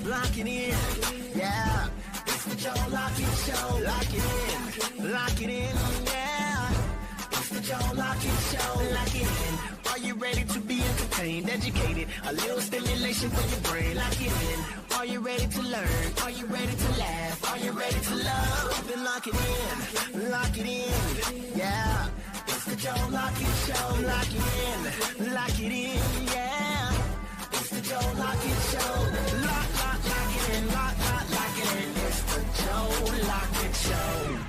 lock it in, yeah. It's the Joe Lockett Show. Lock it in, yeah. It's the Joe Lockett Show. Lock it in. Are you ready to be entertained, educated? A little stimulation for your brain. Lock it in. Are you ready to learn? Are you ready to laugh? Are you ready to love? Then lock it in, yeah. It's the Joe Lockett Show. Lock it in, yeah. It's the Joe Lockett Show. Lock it in, lock it in. It's the Joe Lockett Show.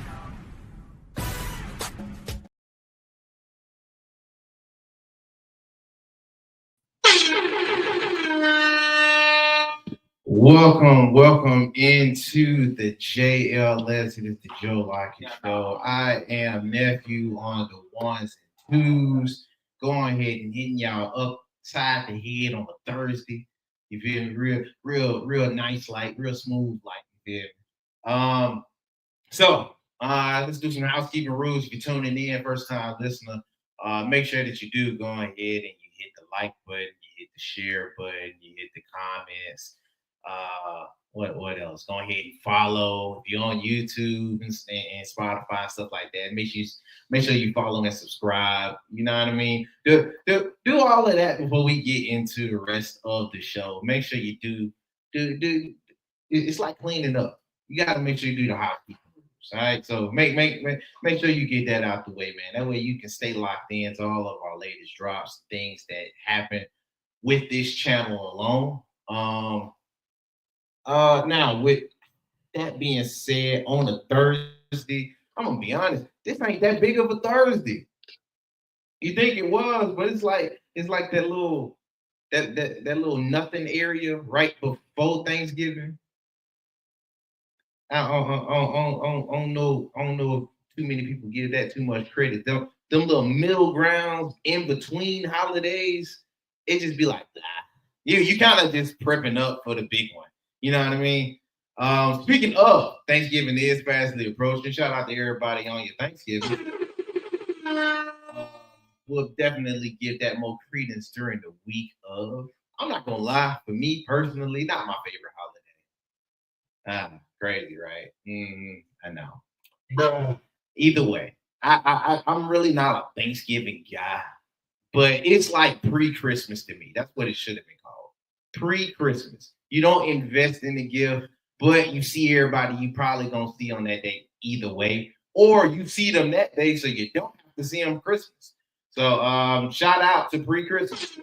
Welcome into the JLS. It is the Joe Lockett Show. I am nephew on the ones and twos. Going ahead and hitting y'all upside the head on a Thursday. You feel me? Real nice, like real smooth, like you feel me? So let's do some housekeeping rules. If you're tuning in, first time listener, make sure that you do go ahead and you hit the like button, you hit the share button, you hit the comments. What else? Go ahead and follow. If you're on YouTube and Spotify, stuff like that, make sure you follow and subscribe. You know what I mean? Do all of that before we get into the rest of the show. Make sure you do. It's like cleaning up. You got to make sure you do the housekeeping rules. All right. So make sure you get that out the way, man. That way you can stay locked in to all of our latest drops, things that happen with this channel alone. Now with that being said, on a Thursday, I'm gonna be honest, this ain't that big of a Thursday. You think it was, but it's like that little nothing area right before Thanksgiving. I don't know if too many people give that too much credit. Them little middle grounds in between holidays, it just be like, you kind of just prepping up for the big one. You know what I mean? Speaking of, Thanksgiving is fastly approaching. Shout out to everybody on your Thanksgiving. We'll definitely give that more credence during the week of. I'm not gonna lie, for me personally, not my favorite holiday. Crazy, right? I know. But either way, I'm really not a Thanksgiving guy, but it's like pre-Christmas to me. That's what it should have been called. Pre-Christmas. You don't invest in the gift, but you see everybody you probably gonna see on that day either way, or you see them that day, so you don't have to see them Christmas. So shout out to pre-Christmas.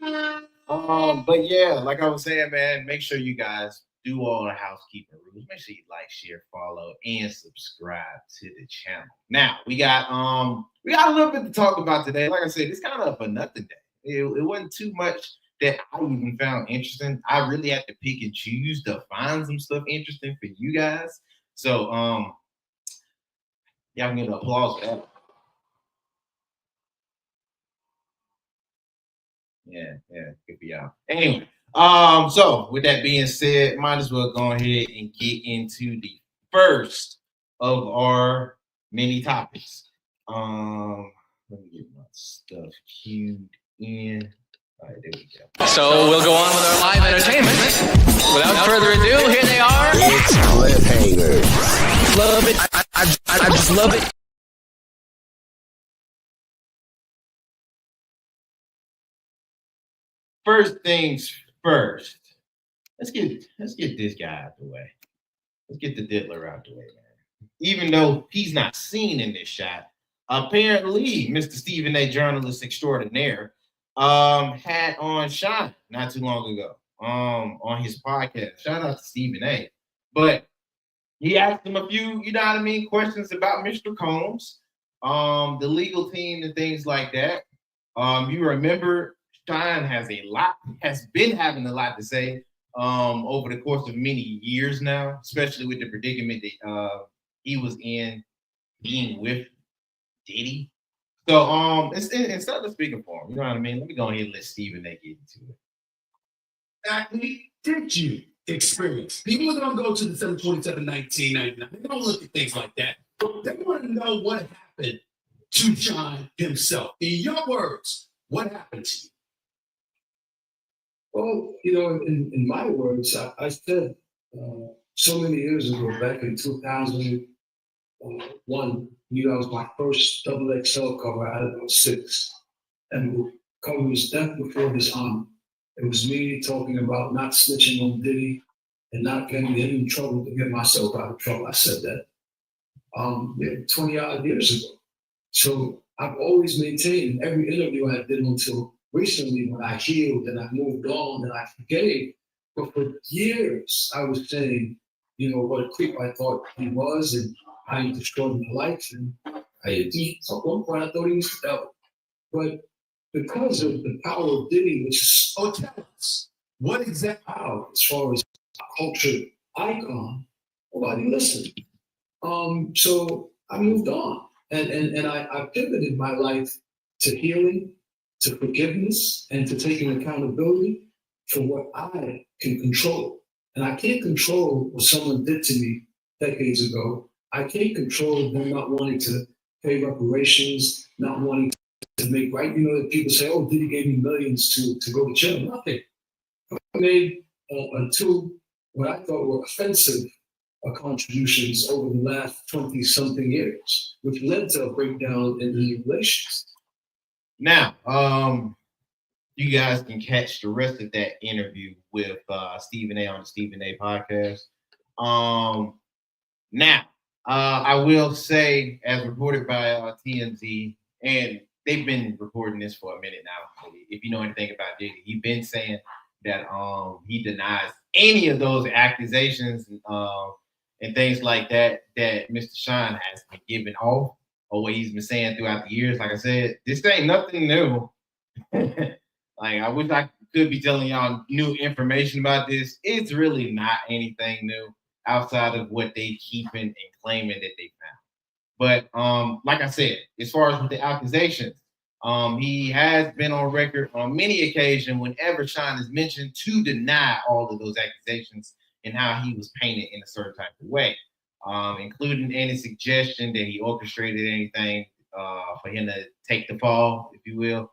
But yeah, like I was saying, man, make sure you guys do all the housekeeping rules. Make sure you like, share, follow, and subscribe to the channel. Now we got a little bit to talk about today. Like I said, it's kind of a nothing day. It wasn't too much that I even found interesting. I really had to pick and choose to find some stuff interesting for you guys. So y'all can get an applause for that. Yeah, good for y'all. Anyway, so with that being said, might as well go ahead and get into the first of our mini topics. Let me get my stuff queued in. All right, there we go. So we'll go on with our live entertainment. Without further ado, here they are. It's cliffhangers. Love it. I just love it. First things first. Let's get this guy out the way. Let's get the diddler out the way, man. Even though he's not seen in this shot, apparently Mr. Stephen A. Journalist Extraordinaire had on Shine not too long ago on his podcast. Shout out to Stephen A. But he asked him a few, you know what I mean, questions about Mr. Combs, the legal team and things like that. You remember Shine has been having a lot to say over the course of many years now, especially with the predicament that he was in being with Diddy. So instead of speaking for him, you know what I mean? Let me go ahead and let Stephen A. get into it. Exactly. Did you experience? People are going to go to the 7/27/1999. They don't look at things like that. They want to know what happened to Shine himself. In your words, what happened to you? Well, in my words, I said so many years ago, back in 2001, that was my first double XL cover. I had about 6. And the cover was Death Before Dishonor. It was me talking about not snitching on Diddy and not getting him in trouble to get myself out of trouble. I said that 20 odd years ago. So I've always maintained every interview I did until recently when I healed and I moved on and I forgave. But for years, I was saying, what a creep I thought he was and how he destroyed my life. And at one point, I thought he was the devil. But because of the power of Diddy, which is so tense, what exact power as far as a culture icon, nobody listened. So I moved on. And I pivoted my life to healing, to forgiveness, and to taking accountability for what I can control. And I can't control what someone did to me decades ago. I can't control them not wanting to pay reparations, not wanting to make right. People say, "Oh, Diddy gave me millions to go to jail." Nothing. I made 2 what I thought were offensive contributions over the last 20-something years, which led to a breakdown in the relations. Now, you guys can catch the rest of that interview with Stephen A on the Stephen A podcast. Now, I will say, as reported by TMZ, and they've been reporting this for a minute now. If you know anything about Diddy, he's been saying that he denies any of those accusations and things like that Mr. Sean has been giving off, or what he's been saying throughout the years. Like I said, this ain't nothing new. Like, I wish I could be telling y'all new information about this. It's really not anything new outside of what they keeping and claiming that they found. But like I said, as far as with the accusations, he has been on record on many occasions whenever Sean is mentioned to deny all of those accusations and how he was painted in a certain type of way, including any suggestion that he orchestrated anything for him to take the fall, if you will.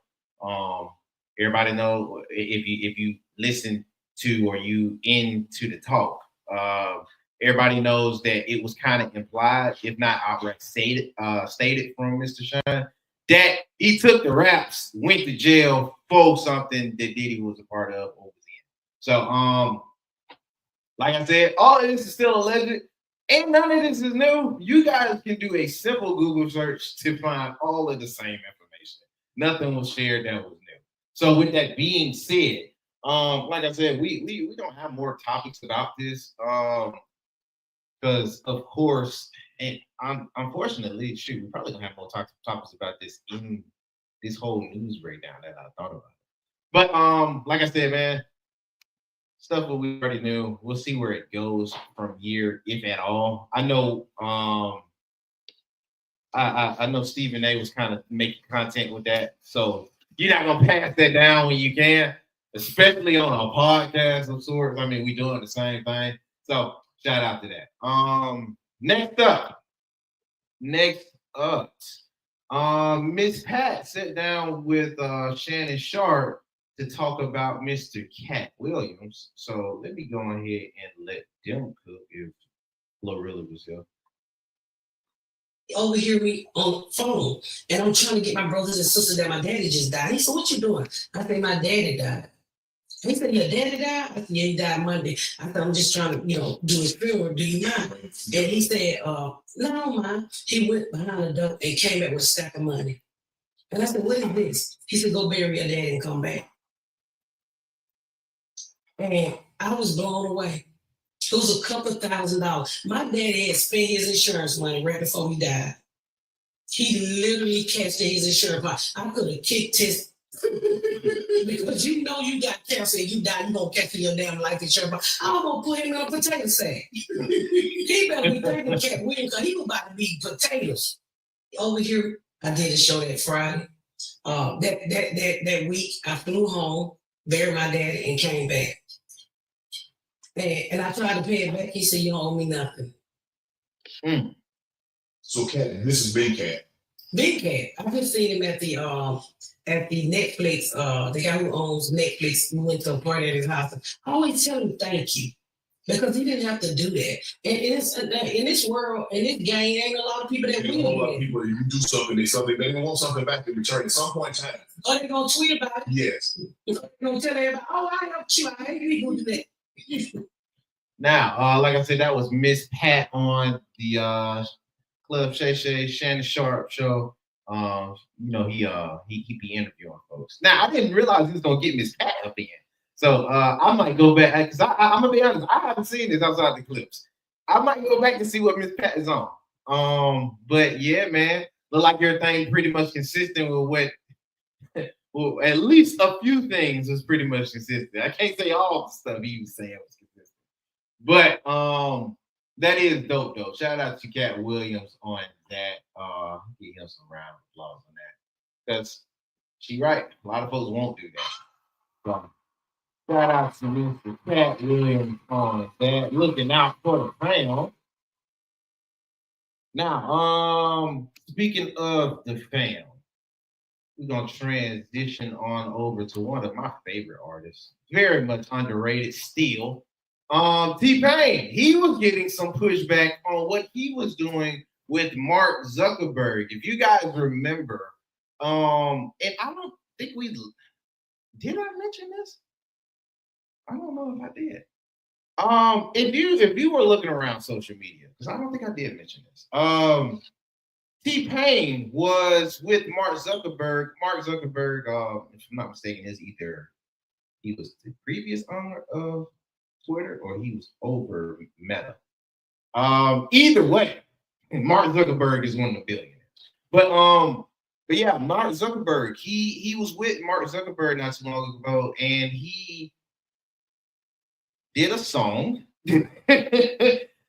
Everybody know if you listen to or you into the talk, everybody knows that it was kind of implied, if not outright stated from Mr. Sean, that he took the raps, went to jail for something that Diddy was a part of or was in. So, like I said, all of this is still alleged. Ain't none of this is new. You guys can do a simple Google search to find all of the same information. Nothing was shared that was new. So with that being said, like I said, we don't have more topics about this. Because of course, and unfortunately, shoot, we probably don't have more topics about this in this whole news breakdown that I thought about. But like I said, man, stuff that we already knew. We'll see where it goes from here, if at all. I know I know Stephen A was kind of making content with that. So you're not gonna pass that down when you can, especially on a podcast of sorts. I mean, we doing the same thing. So shout out to that. Next up, Miss Pat sat down with Shannon Sharp to talk about Mr. Cat Williams. So let me go ahead and let them cook if Glorilla was here. Overhear me on the phone, and I'm trying to get my brothers and sisters that my daddy just died. He said, "What you doing?" I said, "My daddy died." He said, "Your daddy died?" I said, "Yeah, he died Monday." I said, "I'm just trying to, do his funeral. Do you mind?" And he said, "No, man." He went behind the door and came back with a stack of money. And I said, "What is this?" He said, "Go bury your daddy and come back." And I was blown away. It was a couple of $1,000s. My daddy had spent his insurance money right before he died. He literally cashed in his insurance money. I could have kicked his because you got cancer and you die, you gonna catch your damn life insurance. I'm gonna put him in a potato sack. He better be thinking Cat Williams because he was about to be potatoes. Over here, I did a show that Friday. That week, I flew home, buried my daddy, and came back. And I tried to pay it back. He said, "You don't owe me nothing." So, Cat, and this is Big Cat. Big Cat. I just seen him at the Netflix. The guy who owns Netflix, we went to a party at his house. I always tell him thank you because he didn't have to do that. And it's in this world, in this game, ain't a lot of people that There's a whole lot of people. If you do something, they want something back in return at some point in time. Are they gonna tweet about it? Yes. They're gonna tell everybody, "Oh, I helped you. I hate people do that." Now, like I said, that was Miss Pat on the Club Shay Shay Shannon Sharp show. You know, he be interviewing folks. Now, I didn't realize he was gonna get Miss Pat up in. So I might go back because I'm gonna be honest, I haven't seen this outside the clips. I might go back to see what Miss Pat is on. But yeah, man, look like everything pretty much consistent with what. Well, at least a few things was pretty much consistent. I can't say all the stuff he was saying was consistent, but that is dope though. Shout out to Cat Williams on that. Give him some round of applause on that because she right. A lot of folks won't do that. So shout out to Mr. Cat Williams on that. Looking out for the fam. Now, speaking of the fam, we're gonna transition on over to one of my favorite artists, very much underrated still. T-Pain. He was getting some pushback on what he was doing with Mark Zuckerberg. If you guys remember, and I don't think did I mention this? I don't know if I did. If you were looking around social media, because I don't think I did mention this. T-Pain was with Mark Zuckerberg. Mark Zuckerberg, if I'm not mistaken, is either he was the previous owner of Twitter or he was over Meta. Either way, Mark Zuckerberg is one of the billionaires. But yeah, Mark Zuckerberg, he was with Mark Zuckerberg not too long ago, and he did a song.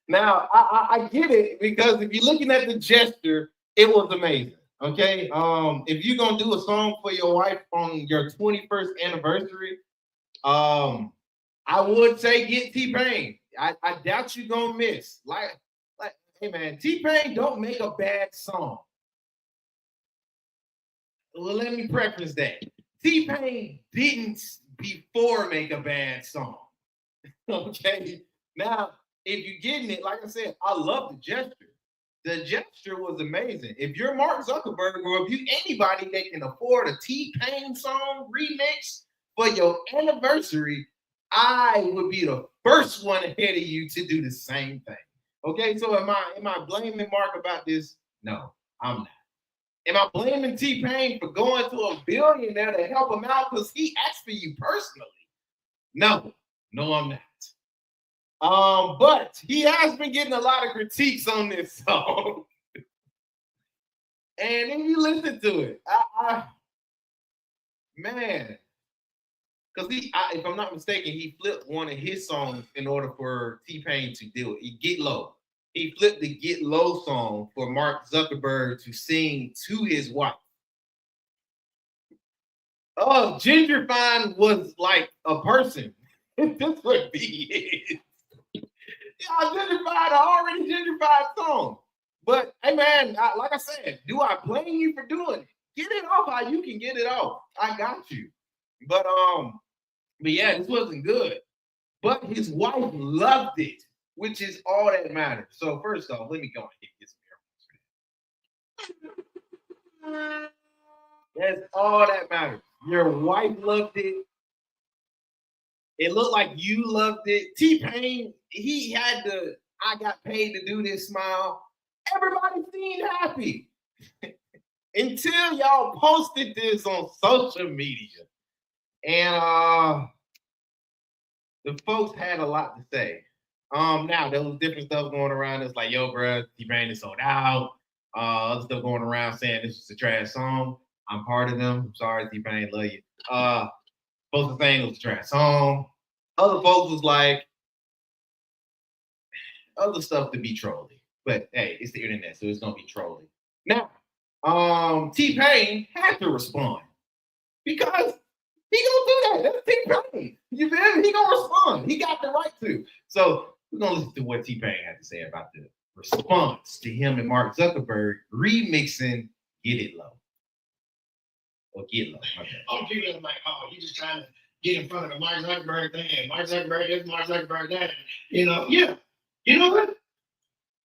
Now I get it because if you're looking at the gesture, it was amazing. Okay. If you're gonna do a song for your wife on your 21st anniversary, I would say get T-Pain. I doubt you're gonna miss. Like, hey man, T-Pain don't make a bad song. Well, let me preface that. T-Pain didn't before make a bad song. Okay. Now, if you're getting it, like I said, I love the gesture. The gesture was amazing. If you're Mark Zuckerberg or if you anybody that can afford a T-Pain song remix for your anniversary, I would be the first one ahead of you to do the same thing. Okay, so am I blaming Mark about this? No, I'm not. Am I blaming T-Pain for going to a billionaire to help him out because he asked for you personally? No, I'm not. But he has been getting a lot of critiques on this song. And if you listen to it, man, because if I'm not mistaken, he flipped one of his songs in order for T-Pain to do it. Get Low. He flipped the Get Low song for Mark Zuckerberg to sing to his wife. Oh, Ginger Fine was like a person. This would be it. Y'all gentrified an already gentrified song. But hey man, like I said, do I blame you for doing it? Get it off how you can get it off. I got you. But yeah, this wasn't good. But his wife loved it, which is all that matters. So first off, let me go and get some earphones. That's all that matters. Your wife loved it. It looked like you loved it. T-Pain, he had the I got paid to do this smile. Everybody seemed happy until y'all posted this on social media. And the folks had a lot to say. Now there was different stuff going around. It's like, yo, bro, T-Pain is sold out. Other stuff going around saying this is a trash song. I'm part of them. I'm sorry, T-Pain, love you. Folks were saying it was a trash song. Other folks was like, other stuff to be trolly. But hey, it's the internet, so it's gonna be trolly. Now, T-Pain had to respond because he gonna do that. That's T-Pain. You feel me? He gonna respond. He got the right to. So we're gonna listen to what T-Pain had to say about the response to him and Mark Zuckerberg remixing Get it low. Or get low. Okay. All the people are like, oh, you just trying to get in front of the Mark Zuckerberg thing. Mark Zuckerberg this, Mark Zuckerberg that. You know, yeah. You know what?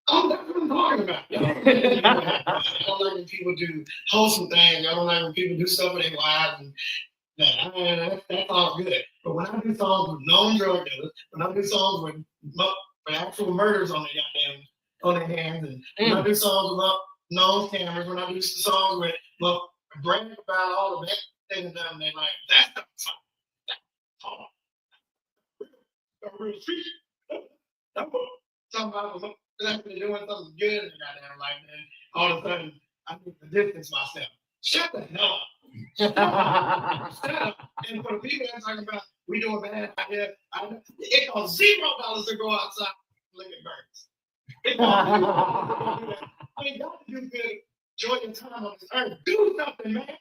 Oh, that's what I'm talking about. I don't like when people do wholesome things. I don't like when people do stuff with their lives and that's all good. But when I do songs with known drug dealers, when I do songs with actual murders on their hands, and when I do songs about known scammers, when I do songs with brag about all the bad things done in their life, that's not song. That's real street. Somebody actually doing something good in the goddamn life, and all of a sudden I need to distance myself. Shut the hell up. Shut up. And for the people that's talking about we doing bad out here, it costs $0 to go outside and look at birds. It costs $0. I mean, y'all do good, enjoy your time on this earth. Do something, man.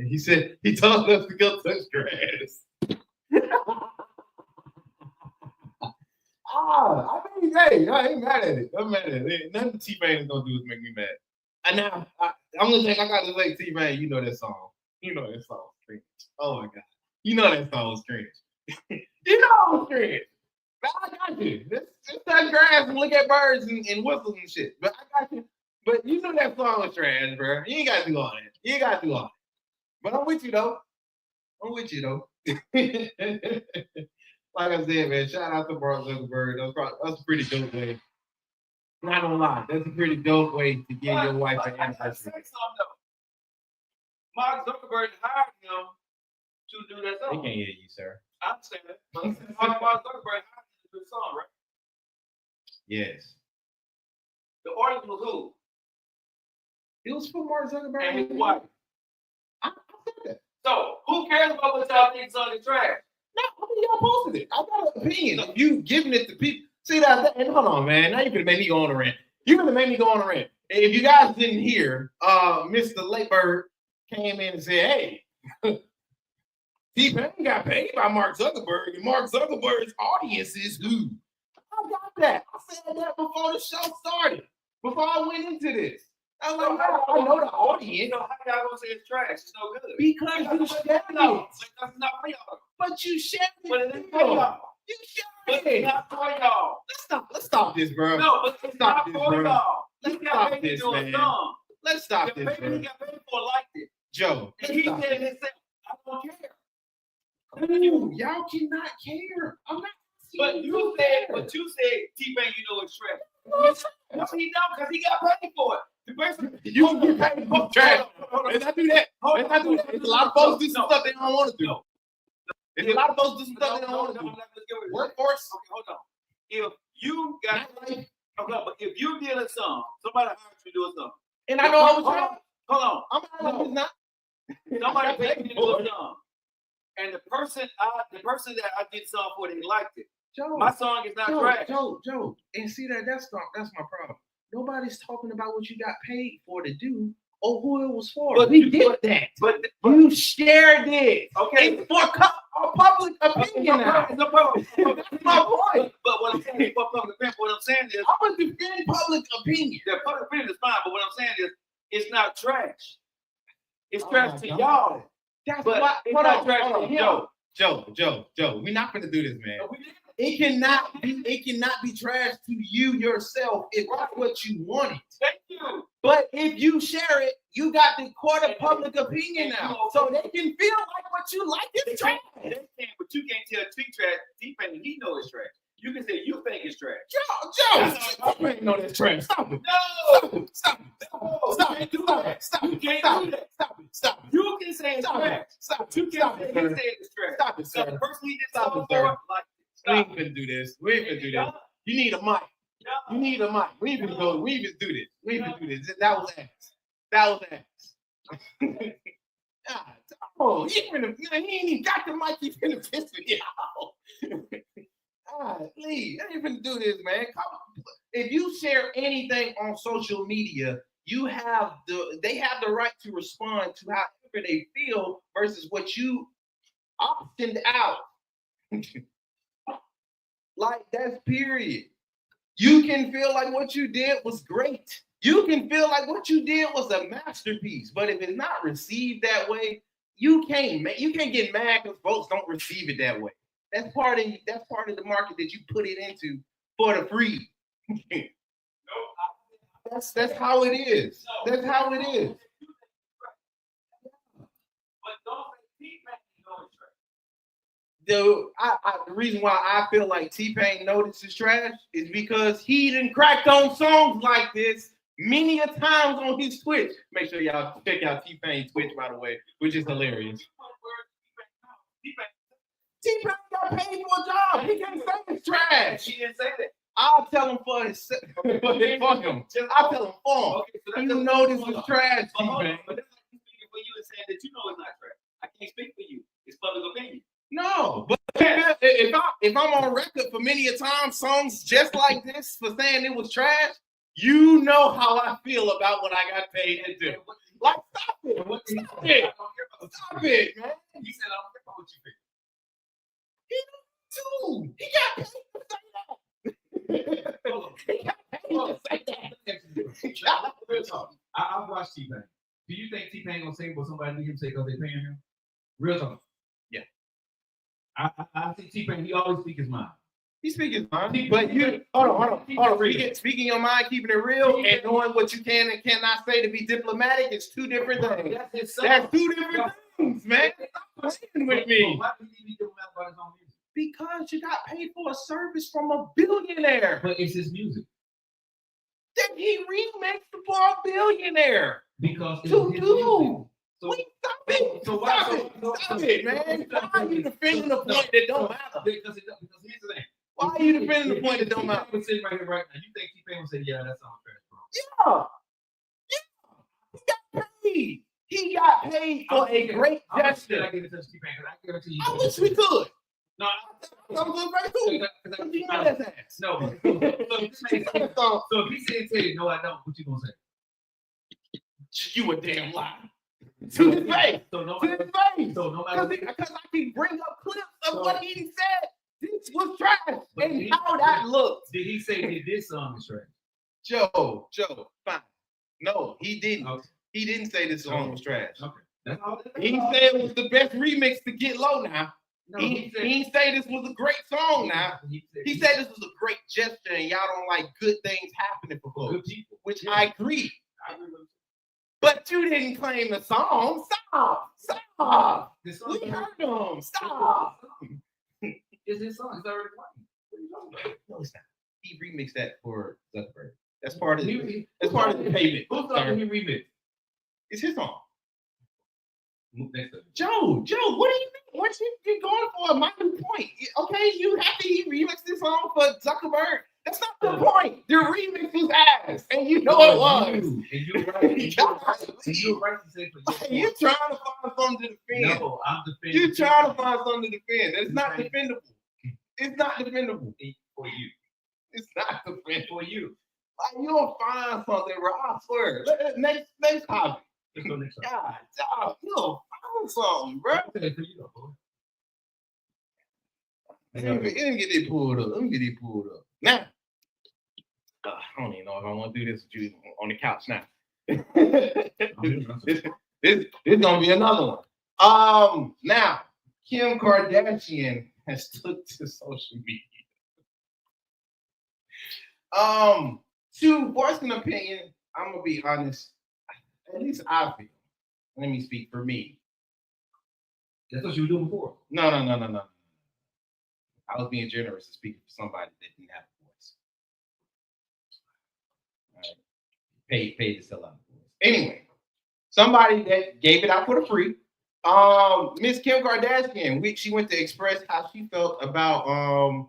He said he told us to go touch grass. I mean, hey, I ain't mad at it. I'm mad at it. Nothing T-Pain is gonna do is make me mad. And now I'm gonna think I gotta say T-Pain, you know that song. You know that song cringe. Oh my god. You know that song was cringe. You know it's cringe. But I got you. Just touch grass and look at birds and whistles and shit. But I got you. But you know that song was trash, bro. You ain't gotta do all that. You ain't gotta do all that. But I'm with you though. Like I said, man, shout out to Mark Zuckerberg. That's a pretty dope way. Not gonna lie, that's a pretty dope way to give your wife an anniversary. Mark Zuckerberg hired him to do that They song. can't hear you, sir. I understand that. But Mark Zuckerberg hired him to do the song, right? Yes. The artist was who? It was for Mark Zuckerberg And his wife. I said that. So who cares about what y'all think song is trash? No, I mean, y'all posted it. I got an opinion. If you giving it to people, see that? And hold on, man. Now you're gonna make me go on a rant. You're gonna make me go on a rant. And if you guys didn't hear, Mr. Lakebird came in and said, "Hey, T-Pain got paid by Mark Zuckerberg, and Mark Zuckerberg's audience is who?" I got that. I said that before the show started. Before I went into this, I was like, I know the audience. You know, how y'all gonna say it's trash? It's no good. Because you shared it. That's not for y'all. But you shared it. But it ain't for y'all. You But shared it's it. not for y'all. Let's stop this, bro. No, but it's Stop not this, for bro. y'all. Let's He got stop paid to this, do a man. song. Let's stop The this, baby bro. he got paid for liked it. Joe, And he stop said it. himself, I don't care. Ooh, y'all cannot care. I'm not. But you said T-Pain, you know it's trash. No, he don't, because he got paid for it. The person You can get paid for trash. Let's not do that. Hold Let's not do that. There's a lot of folks do some stuff they don't want to do. No. There's a lot of folks do some stuff they don't want to do. Workforce. Okay, hold on. If you got, Not like- but if you did a song, somebody hired you to do a song. And I know I was Hold wrong. on. Hold on. I'm not. It's not. Somebody paid me to do a song. And the person that I did the song for, they liked it. Joe, My song is not trash. Joe, and see that's my problem. Nobody's talking about what you got paid for to do or who it was for. But we did that. But You shared it. okay. It's for public opinion now. No problem. That's my point. But what I'm saying is, what I'm saying is, I'm gonna defend public opinion. the public opinion is fine. But what I'm saying is, it's not trash. It's Oh trash my to God. y'all. That's But why. it's Hold not on, trash hold to on. him. Joe, we're not gonna do this, man. We did. It cannot be trash to you yourself if that's what you wanted. Thank you. But if you share it, you got the court of public opinion now. So they can feel like what you like is trash. They can, but you can't tell T-Pain he know it's trash. You can say you think it's trash. Joe, you ain't know that's trash. Stop it. No, Stop it. you can't do that. Stop it. You can say it's trash. You can't say he said it's trash. Stop it, So sir. the person he did Stop song it, sir. for, like, We ain't stop. gonna do this. We ain't gonna do this. You need a mic. You need a mic. We ain't gonna go. We ain't gonna do this. We ain't gonna do this. That was ass. God, oh, he ain't even got the mic. He's finna piss me out. God, please, I ain't finna do this, man. Come on. If you share anything on social media, they have the right to respond to however they feel versus what you optioned out. Like, that's period. You can feel like what you did was great. You can feel like what you did was a masterpiece, but if it's not received that way, you can't get mad because folks don't receive it that way. That's part of the market that you put it into for the free. That's how it is. That's how it is. But don't say T-Pain know it's trash. The reason why I feel like T-Pain notices trash is because he done cracked on songs like this many a times on his Twitch. Make sure y'all check out T-Pain's Twitch, by the way, which is hilarious. T-Pain got paid for a job. He can't say it's trash. He didn't say that. I'll tell him for his fuck him. I'll tell him for him. Okay, so You know this is trash, T-Pain. But that's like you speaking for you and saying that you know it's not trash. I can't speak for you. It's public opinion. No, but if I'm on record for many a time songs just like this for saying it was trash, you know how I feel about what I got paid to do. Like, stop it. Stop it. Stop it, man. He said, I don't care about what you think. He got paid to say that. He got paid to say that. Real talk. I've watched T-Pain. Do you think T-Pain gonna say what somebody need him to say because they paying him? Real talk. Yeah. I think T-Pain, he always speak his mind. He speaking his mind, but you hold on. Speaking your mind, keeping it real, and knowing what you can and cannot say to be diplomatic is two different things. That's two different things, man. Stop playing with me. Why did he be diplomatic about his own music? Because you got paid for a service from a billionaire. But it's his music. Then he remixed for a billionaire. Because it's To his do. music. So, Stop it. Stop it, man. Why are you defending the point that don't matter? Because here's the thing. Why are you defending the point that don't matter? T-Pain sitting right here right now. You think T-Pain would say, yeah, that sounds trash, bro? Yeah. He got paid for a great gesture. I give it to T-Pain because I give it to you. I wish we could. No, I'm good right too. You know that's ass. no. So if he said to you, no, I don't, what you gonna say? You a damn lie. To his face. So no To his matter. face. So no matter. Because I can bring up clips of what he said. This was trash. And how that looked. Did he say that this song is trash? Joe, fine. No, he didn't. Okay. He didn't say this song was trash. Okay. That's all. He said it was the best remix to Get Low now. No, He didn't say this was a great song now. He said this was a great gesture and y'all don't like good things happening for good folks. people. Which I agree. I agree with you. But you didn't claim the song. Stop. This song We heard him. Stop. is his song. It's already playing. What are you talking about? No, it's not. He remixed that for Zuckerberg. That's part of the payment. Who's song he remixed? It's his song. Next up. Joe, what do you think? What you going for? My new point. Okay, you happy he remixed this song for Zuckerberg? That's not the point. The remix was ass, and you know it was. And you're right. And you're right to say for you. You trying to find something to defend. No, I'm defending. You trying to find something to defend. It's not defendable. It's not defendable. For you. It's not defendable. For you. Like, you'll find something, bro. I swear. Next topic. Let's go next time. God, dog, you'll find something, bro. Okay, for you though, bro. Let me get it pulled up. Now, I don't even know if I want to do this with you on the couch now. this gonna be another one. Now, Kim Kardashian has took to social media. To voice an opinion, I'm gonna be honest. At least I feel. Let me speak for me. That's what you were doing before. No. I was being generous and speaking for somebody that didn't have a voice. All right. Paid to sell out the voice. Anyway, somebody that gave it out for the free. Miss Kim Kardashian, she went to express how she felt about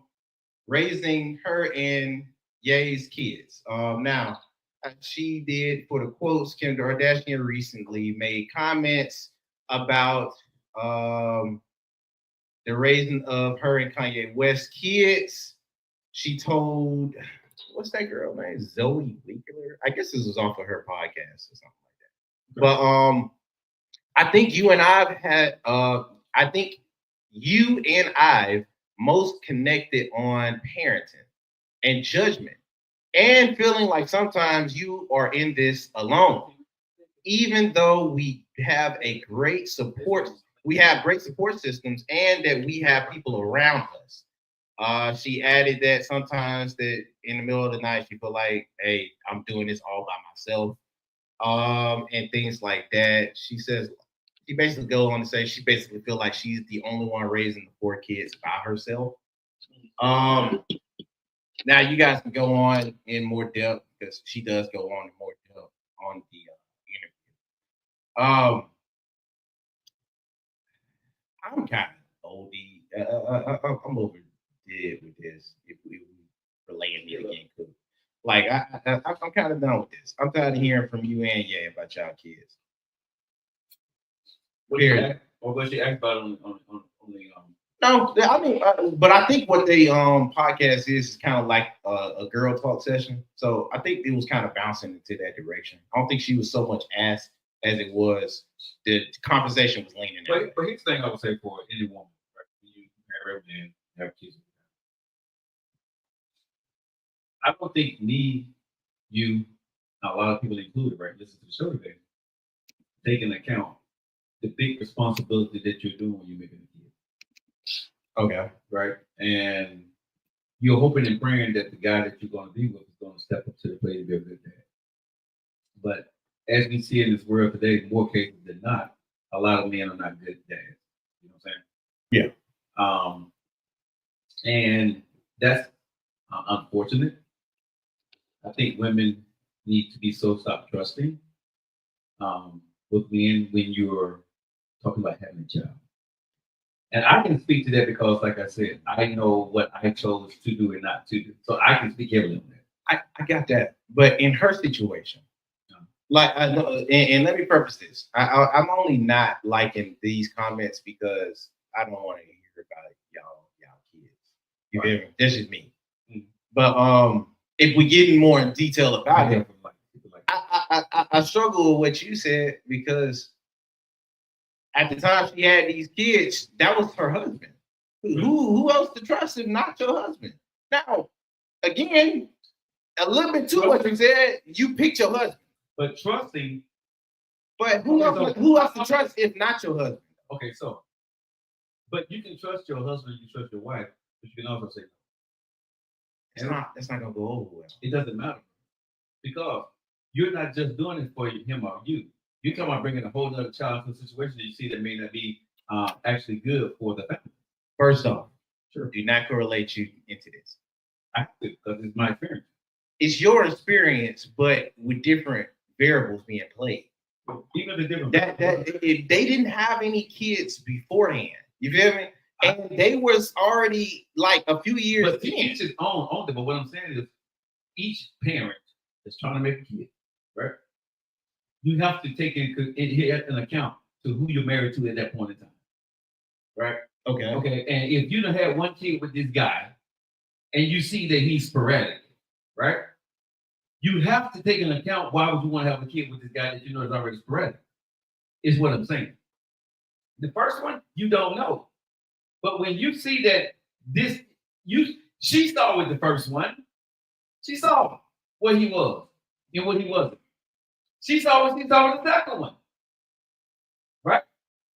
raising her and Ye's kids. Now, she did for the quotes. Kim Kardashian recently made comments about the raising of her and Kanye West kids. She told, what's that girl name? Zoe Winkler. I guess this was off of her podcast or something like that. But I think you and I've most connected on parenting and judgment. and feeling like sometimes you are in this alone, even though we have great support systems, and that we have people around us. She added that sometimes that in the middle of the night she feel like, hey, I'm doing this all by myself, and things like that. She says she basically go on to say she basically feel like she's the only one raising the 4 kids by herself. Um, Now you guys can go on in more depth because she does go on in more depth on the interview. I'm kind of oldie. I'm over dead with this. If we relaying me again, 'cause, like I'm kind of done with this. I'm tired of hearing from you and yeah about y'all kids. Period. Or what she asked about on the No, I mean, but I think what they podcast is kind of like a girl talk session. So I think it was kind of bouncing into that direction. I don't think she was so much asked as it was the conversation was leaning. But here's the thing I would say for any woman, right? You marry a man, have kids. I don't think me, you, a lot of people included, right? Listen to the show today. Take into account the big responsibility that you're doing when you're making a kid. Okay. Right? And you're hoping and praying that the guy that you're going to be with is going to step up to the plate and be a good dad. But as we see in this world today, more cases than not, a lot of men are not good dads. You know what I'm saying? Yeah. And that's unfortunate. I think women need to be stop trusting with men when you're talking about having a child. And I can speak to that because, like I said, I know what I chose to do and not to do. So I can speak heavily on that. I got that. But in her situation, like, and let me preface this. I'm only not liking these comments because I don't want to hear about y'all kids. You feel me? This is me. Mm-hmm. But if we get more in detail about it, I struggle with what you said because at the time she had these kids, that was her husband. Who else to trust if not your husband? Now, again, a little bit too much. You said you picked your husband, but trusting. But who else to trust if not your husband? Okay, so, but you can trust your husband, you trust your wife, but you can also say no. That's not gonna go over well. It doesn't matter because you're not just doing it for him or you. You're talking about bringing a whole other child to a situation that you see that may not be actually good for the family. First off, sure, do not correlate you into this. I do because it's my experience. It's your experience, but with different variables being played. Even the different if they didn't have any kids beforehand, you feel me? And they was already like a few years. But each is on them. But what I'm saying is, each parent is trying to make a kid, right? You have to take an account to who you're married to at that point in time, right? Okay. And if you don't have one kid with this guy, and you see that he's sporadic, right? You have to take into account why would you want to have a kid with this guy that you know is already sporadic? Is what I'm saying. The first one you don't know, but when you see that she saw with the first one, she saw what he was and what he wasn't. She saw what she saw with the second one, right?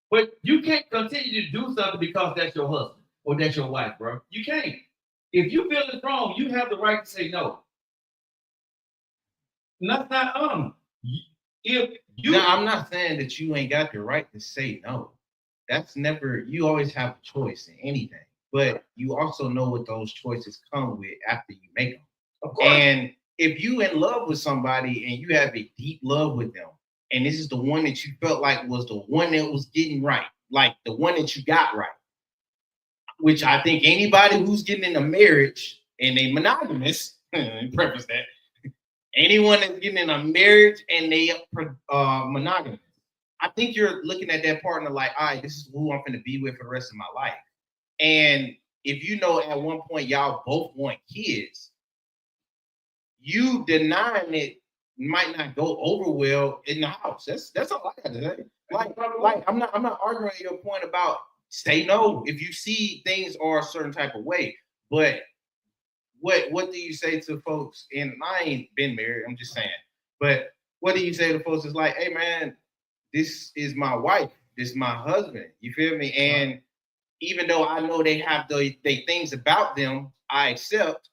But you can't continue to do something because that's your husband or that's your wife, bro. You can't. If you feel it's wrong, you have the right to say no. That's not if you. No, I'm not saying that you ain't got the right to say no. That's never. You always have a choice in anything, but you also know what those choices come with after you make them. Of course. And if you in love with somebody and you have a deep love with them, and this is the one that you felt like was the one that was getting right, like the one that you got right, which I think anybody who's getting in a marriage and they monogamous, preface that, anyone that's getting in a marriage and they monogamous, I think you're looking at that partner like, all right, this is who I'm going to be with for the rest of my life. And if you know at one point y'all both want kids, you denying it might not go over well in the house. That's all I got to say. Like I'm not arguing your point about say no if you see things are a certain type of way, but what do you say to folks? And I ain't been married. I'm just saying. But what do you say to folks? It's like, hey man, this is my wife. This is my husband. You feel me? And even though I know they have they things about them, I accept.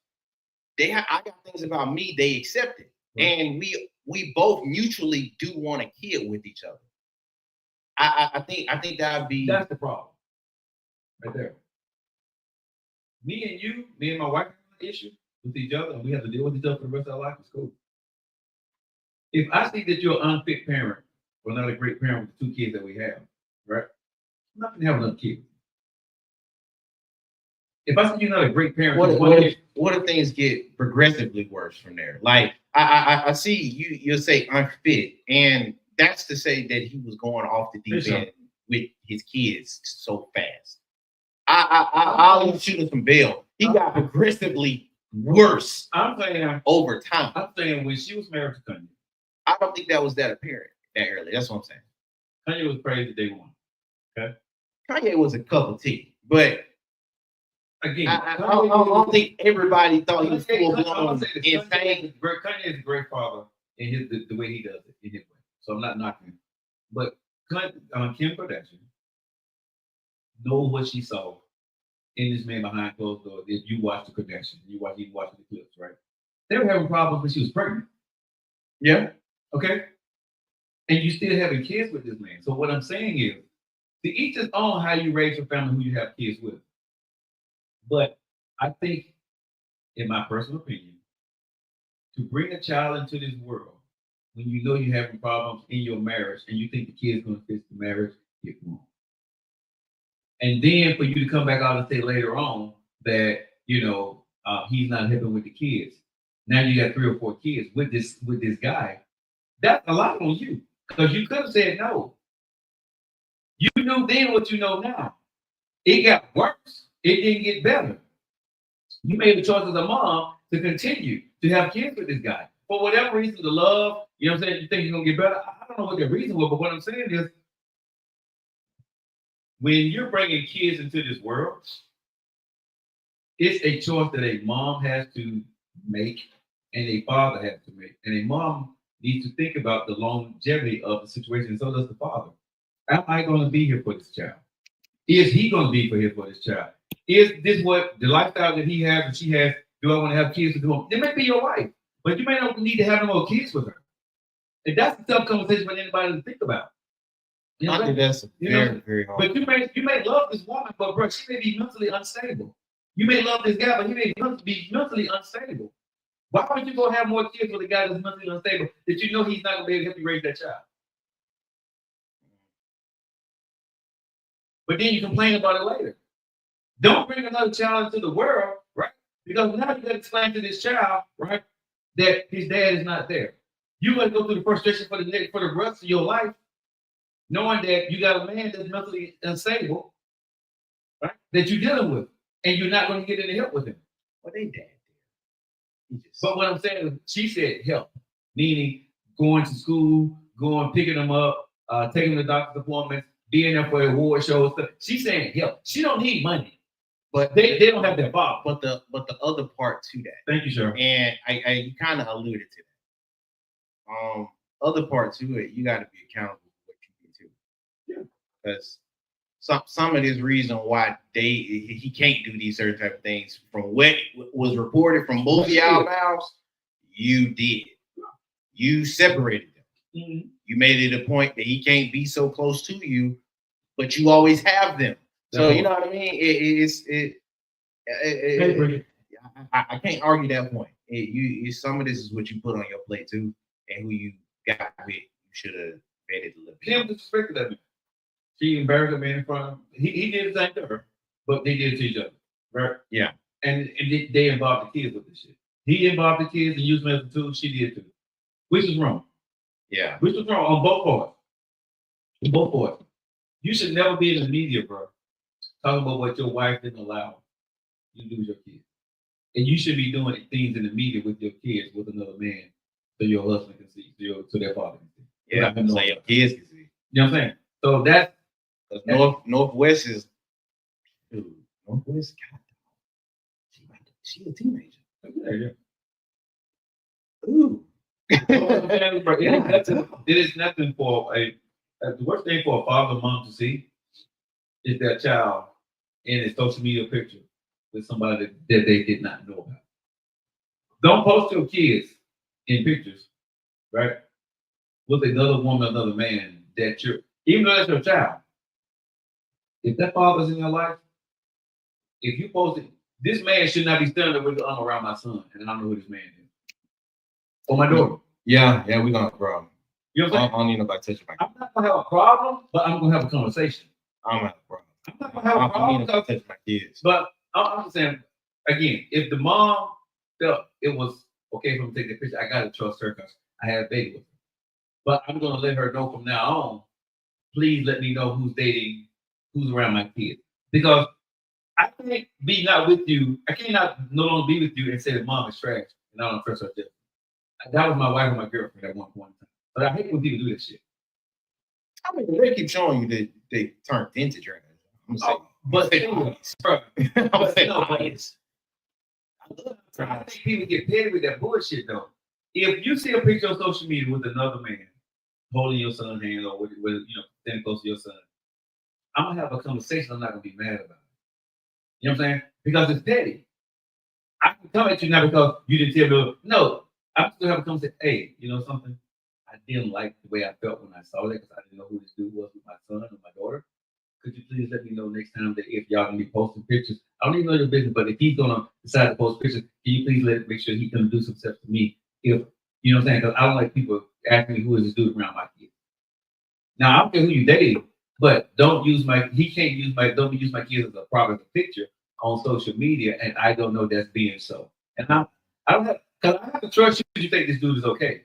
I got things about me. They accept it, and we both mutually do want a kid with each other. I think that'd be That's the problem, right there. Me and my wife have an issue with each other, and we have to deal with each other for the rest of our life. It's cool. If I see that you're an unfit parent, or not a great parent with the 2 kids that we have, right? I'm not gonna have another kid. If I see you're not a great parent, what if things get progressively worse from there? Like I see you'll say unfit, and that's to say that he was going off the deep end with his kids so fast. I'll shoot him some bail. He got progressively worse. I'm saying over time. I'm saying when she was married to Kanye, I don't think that was that apparent that early. That's what I'm saying. Kanye was crazy day one. Okay. Kanye was a cup of tea, but again, I don't think everybody thought he was full blown insane. Kanye is a great father in the way he does it in his way. So I'm not knocking him. But Kim Kardashian knows what she saw in this man behind closed doors. If you watch the Kardashians, you watch the clips, right? They were having problems when she was pregnant. Yeah. Okay. And you still having kids with this man. So what I'm saying is, to each his own how you raise your family, who you have kids with. But I think, in my personal opinion, to bring a child into this world when you know you're having problems in your marriage and you think the kid's going to fix the marriage, you're wrong. And then for you to come back out and say later on that, he's not helping with the kids. Now you got 3 or 4 kids with this guy. That's a lot on you. Because you could have said no. You knew then what you know now. It got worse. It didn't get better. You made the choice as a mom to continue to have kids with this guy. For whatever reason, the love, you know what I'm saying? You think you're going to get better? I don't know what the reason was, but what I'm saying is, when you're bringing kids into this world, it's a choice that a mom has to make and a father has to make. And a mom needs to think about the longevity of the situation, and so does the father. Am I going to be here for this child? Is he going to be here for this child? Is this what the lifestyle that he has and she has? Do I want to have kids with him? It may be your wife, but you may not need to have no more kids with her. And that's a tough conversation for anybody to think about. You know, I think that's very hard. But you may love this woman, but bro, she may be mentally unstable. You may love this guy, but he may be mentally unstable. Why would you go have more kids with a guy that's mentally unstable that you know he's not going to be able to help you raise that child? But then you complain about it later. Don't bring another child into the world, right? Because now you got to explain to this child, right, that his dad is not there. You're going to go through the frustration for the rest of your life, knowing that you got a man that's mentally unstable, right, that you're dealing with, and you're not going to get any help with him. Well, they dad. But what I'm saying is, she said help, meaning going to school, picking them up, taking them to doctor's appointments, being there for award shows. She's saying help. She don't need money, but they don't have that bob. But the other part to that. Thank you, sir. And I kind of alluded to that. Other part to it, you got to be accountable for what you do too. Yeah. Because some of this reason why he can't do these certain type of things, from what was reported from both of y'all mouths, you did. You separated them. Mm-hmm. You made it a point that he can't be so close to you, but you always have them. So you know what I mean? I can't argue that point. Some of this is what you put on your plate too, and who you got with. You should have vetted a little bit. Kim disrespected that man. She embarrassed the man in front of him. He did the same to her, but they did it to each other, right? Yeah. And they involved the kids with this shit. He involved the kids and used them as a tool. She did too, which is wrong. Yeah. Which was wrong on both parts. On both parts. You should never be in the media, bro, talking about what your wife didn't allow you to do with your kids. And you should be doing things in the media with your kids with another man so your husband can see, so their father can see. Yeah, so your kids can see. You know what I'm saying? So that's Northwest is, dude, Northwest, God, she a teenager. Ooh. It is nothing for the worst thing for a father or mom to see is their child in a social media picture with somebody that they did not know about. Don't post your kids in pictures, right? With another woman, another man that even though that's your child, if that father's in your life, if you post it, this man should not be standing there with the arm around my son, and I don't know who this man is. Or my daughter. Yeah, we're gonna have a problem. You know what I'm saying? I don't need nobody touching my kids. I'm not gonna have a problem, but I'm gonna have a conversation. I'm gonna have a problem. I'm not gonna have a I don't problem. need nobody touching my kids. But I'm just saying, again, if the mom felt it was okay for me to take the picture, I gotta trust her because I had a baby with her. But I'm gonna let her know from now on, please let me know who's dating, who's around my kids. Because I can't be not with you, I cannot no longer be with you and say that mom is trash and I don't trust her. That was my wife and my girlfriend at one point in time. But I hate when people do that shit. I mean, they keep showing you that they turned into trash. I'm saying, But I'm saying, I think people get petty with that bullshit though. If you see a picture on social media with another man holding your son's hand or with standing close to your son, I'm gonna have a conversation. I'm not gonna be mad about it. You know what I'm saying? Because it's petty. I can come at you now because you didn't tell me. No, I'm still have a conversation. Hey, you know something? I didn't like the way I felt when I saw that because I didn't know who this dude was with my son or my daughter. Could you please let me know next time that if y'all gonna be posting pictures? I don't even know your business, but if he's gonna decide to post pictures, can you please make sure he's gonna do some stuff to me? If you know what I'm saying, because I don't like people asking me who is this dude around my kids. Now I don't care who you dating, but don't use my kids as a product of picture on social media, and I don't know that's being so. And I don't have because I have to trust you because you think this dude is okay.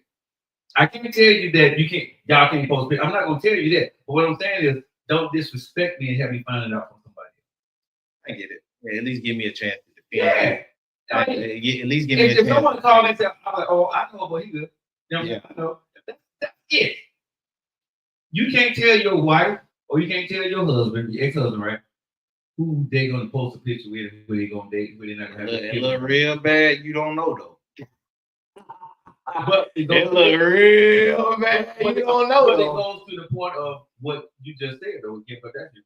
I can't tell you that y'all can't post pictures. I'm not gonna tell you that. But what I'm saying is don't disrespect me and have me find it out from somebody else. I get it. Yeah, at least give me a chance to defend. Yeah. At least give me a chance. If someone called and said, I'm like, oh, I know, but he good. You know what I'm saying? I know. That's it. You can't tell your wife or you can't tell your husband, your ex-husband, right? Who they gonna post a picture with, who they gonna date, who they not gonna have. It look real bad. You don't know though. But it look real bad. You don't know. But it goes to the point of what you just said though, Kim Kardashian.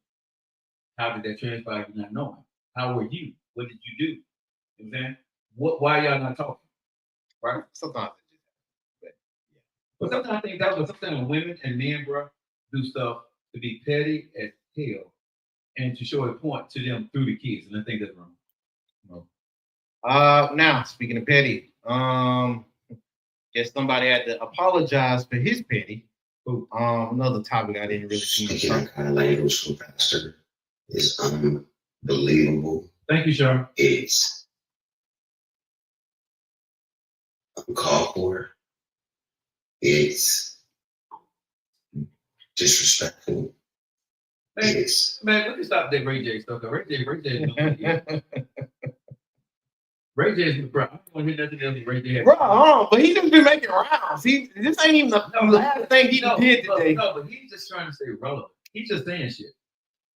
How did that transpire? You not knowing? How were you? What did you do? You know what I'm saying? Why y'all not talking? Right? Sometimes. But sometimes I think that was sometimes women and men, bro, do stuff to be petty as hell and to show a point to them through the kids, and I think that's wrong. No. Now speaking of petty, guess somebody had to apologize for his petty. Another topic I didn't really see. Speaking of kind of language from Pastor is unbelievable. Thank you, Sean. It's uncalled for. It's disrespectful. Man, let me stop that Ray J stuff. Ray J Ray J is bro. I don't want to hear nothing else with Ray J. Bro, but he just been making rounds. This ain't even the last thing he did today. No, but he's just trying to stay relevant. He's just saying shit.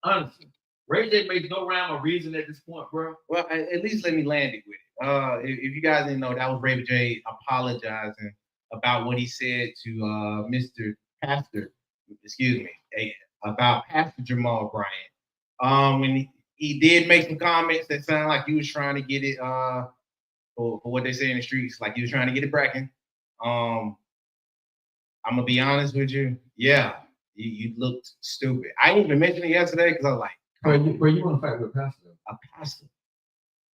Honestly, Ray J makes no rhyme or reason at this point, bro. Well, at least let me land it with it. If you guys didn't know, that was Ray J apologizing about what he said to Mr. Pastor, about Pastor Jamal Bryant. When he did make some comments that sounded like he was trying to get it for what they say in the streets, like he was trying to get it bracking. I'm gonna be honest with you. Yeah, you looked stupid. I didn't even mention it yesterday because I was like, where you want to fight with Pastor? A pastor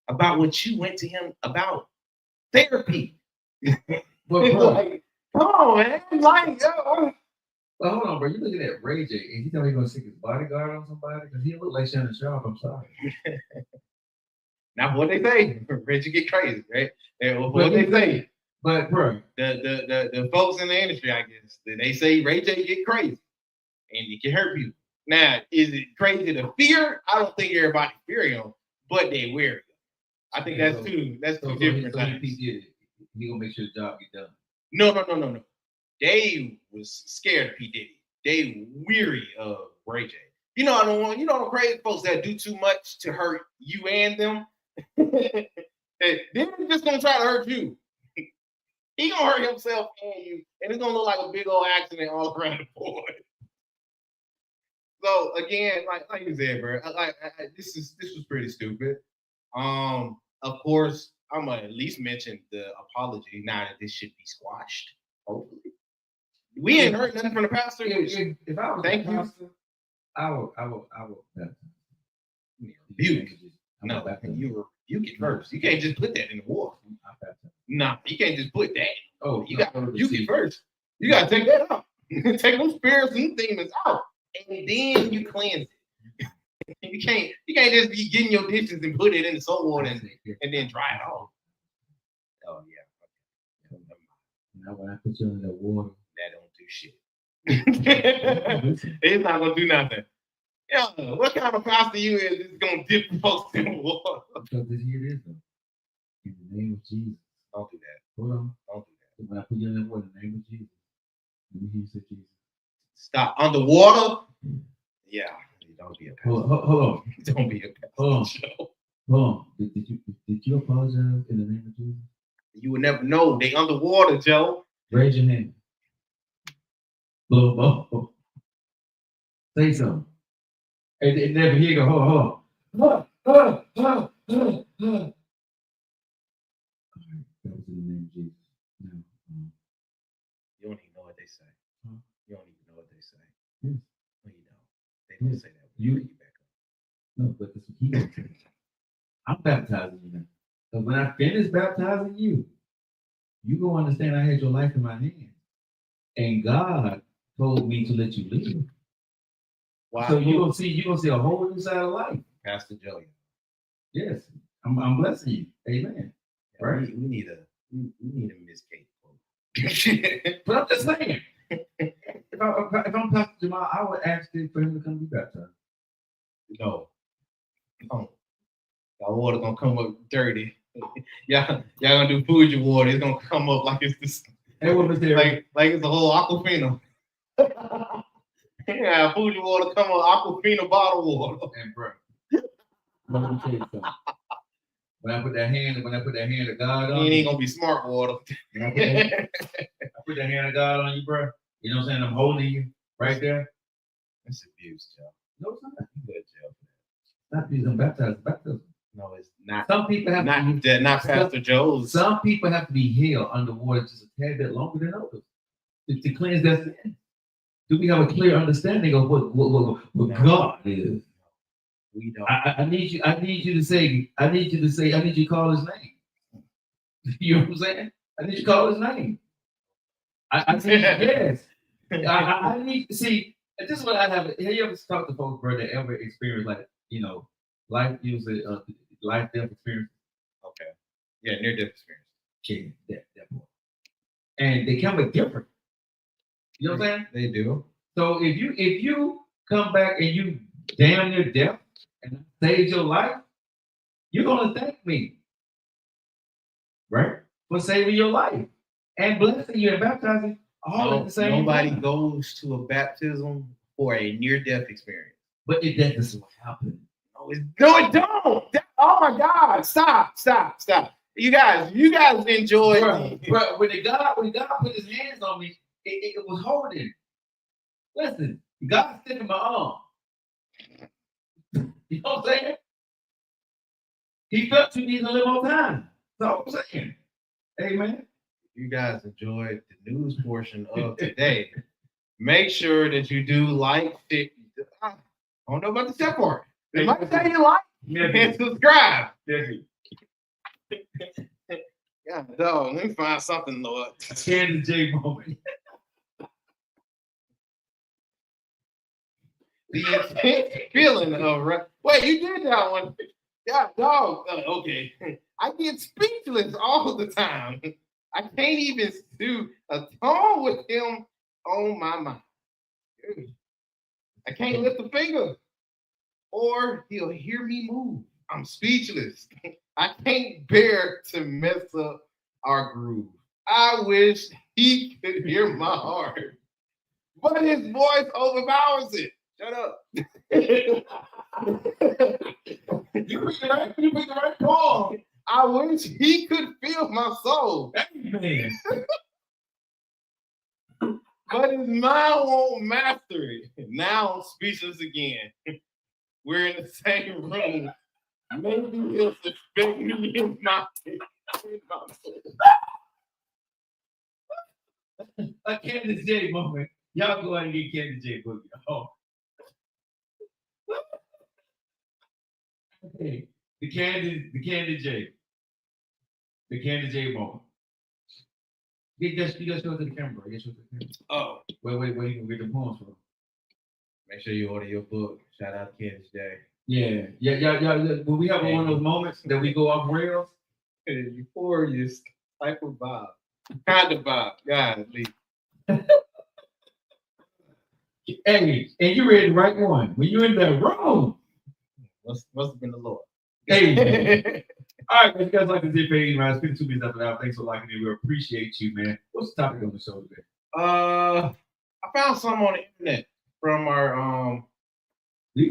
about what you went to him about therapy. But like, come on, man. Like, well, hold on, bro. You looking at Ray J and you know he's gonna stick his bodyguard on somebody because he look like Shannon Sharp. I'm sorry. Not what they say. Ray J get crazy, right? What they say. But bro, the folks in the industry, I guess, they say Ray J get crazy and it can hurt people. Now, is it crazy to fear? I don't think everybody fear him, but they wear him. I think that's two different things. He gonna make sure the job get done. No. They was scared of P. Diddy. They weary of Ray J. You know the crazy folks that do too much to hurt you and them. then he's just gonna try to hurt you. He gonna hurt himself and you, and it's gonna look like a big old accident all around the board. So again, like you said, bro, this was pretty stupid. Of course, I'm gonna at least mention the apology now that this should be squashed. Hopefully, we ain't heard nothing from the pastor. If I was Thank a you. pastor, I would Rebuke. No, you rebuke it first. You can't just put that in the water. Nah, you can't just put that. Oh, you got to rebuke it first. You got to take that out. Take those spirits and demons out, and then you cleanse it. You can't just be getting your dishes and put it in the salt water and then dry it off. Oh yeah. Now when I put you in the water, that don't do shit. It's not gonna do nothing. Yeah, what kind of pastor you is gonna dip folks in the water? Because here it is though. In the name of Jesus. Don't do that. Hold on. Don't do that. When I put you in the water, in the name of Jesus. Let me hear you say Jesus. Stop. Underwater? Yeah. Don't be a pastor. Hold on. Don't be a pastor. Hold on. Did you apologize in the name of Jesus? You would never know. They underwater, Joe. Raise your hand. Blow. Say something. And never hear go. Hold on. That was in the name of Jesus. No. You don't even know what they say. You don't even know what they say. Yes. No, you don't. They don't say that. You bring you back up. No, but this is what he gonna say. I'm baptizing you now. So when I finish baptizing you, you gonna understand I had your life in my hands. And God told me to let you live. Wow. So you're gonna see a whole new side of life. Pastor Joe. Yes. I'm blessing you. Amen. Yeah, Right? We need a Miss Kate. But I'm just saying. If I'm Pastor Jamal, I would ask for him to come be baptized. No. Y'all water gonna come up dirty. y'all gonna do Fuji water. It's gonna come up like it's this. Hey, what was there? Like it's a whole Aquafina. Yeah, Fuji water come up Aquafina bottle water. And bro, let me tell you something. When I put that hand of God on it ain't gonna be smart water. I put that hand of God on you, bro. You know what I'm saying? I'm holding you right there. That's abuse, Joe. No, it's not. You good, Joe. Not because I'm baptized. No, it's not. Some people have not Pastor Joe's. Some people have to be held underwater just a tad bit longer than others to cleanse their sin. Do we have a clear understanding of what God is? We don't. I need you to call his name. You know what I'm saying? I need you to call his name. I need, yes. I need to see. And this is what I have. Have you ever talked to folks, bro, that ever experienced life usually life death experience? Okay. Yeah, near death experience. Yeah, that part. And they come with different. You know what I'm saying? They do. So if you come back and you damn near death and saved your life, you're gonna thank me, right? For saving your life and blessing you and baptizing all at the same time. Nobody goes to a baptism for a near-death experience. But that is what happened. No, it don't. Oh my God! Stop! You guys enjoy. Bro, when God put his hands on me, it was holding. Listen, God sticking my arm. You know what I'm saying? He felt you need a little more time. That's all I'm saying. Amen. You guys enjoyed the news portion of today. Make sure that you do like it. I don't know about the second part. It might say you like and subscribe. Yeah, dog. Let me find something, Lord. Candy J moment. The intense feeling of wait, you did that one. Yeah, dog. Okay. I get speechless all the time. I can't even do a tone with him on my mind. I can't lift a finger, or he'll hear me move. I'm speechless. I can't bear to mess up our groove. I wish he could hear my heart, but his voice overpowers it. Shut up. You picked the right poem. I wish he could feel my soul. Man. But his mind won't master it. Now I'm speechless again. We're in the same room. Maybe he'll suspect me in my A Candace J moment. Y'all go ahead and get Candace J boogie. Oh. Okay. The Candace J. The Candace J moment. You just show it to the camera, bro. You show it to the camera. Oh. Where you can get the poems from? Make sure you order your book. Shout out to Candace J. Yeah. When we have one of those moments that we go off rails, Euphorious type of vibe. Kind of vibe. God, please. hey, and you read the right one. When you're in that room. Must have been the Lord. Hey. All right, if you guys like this video, man, spend 2 minutes after that. Thanks for liking it. We appreciate you, man. What's the topic on the show today? I found some on the internet from our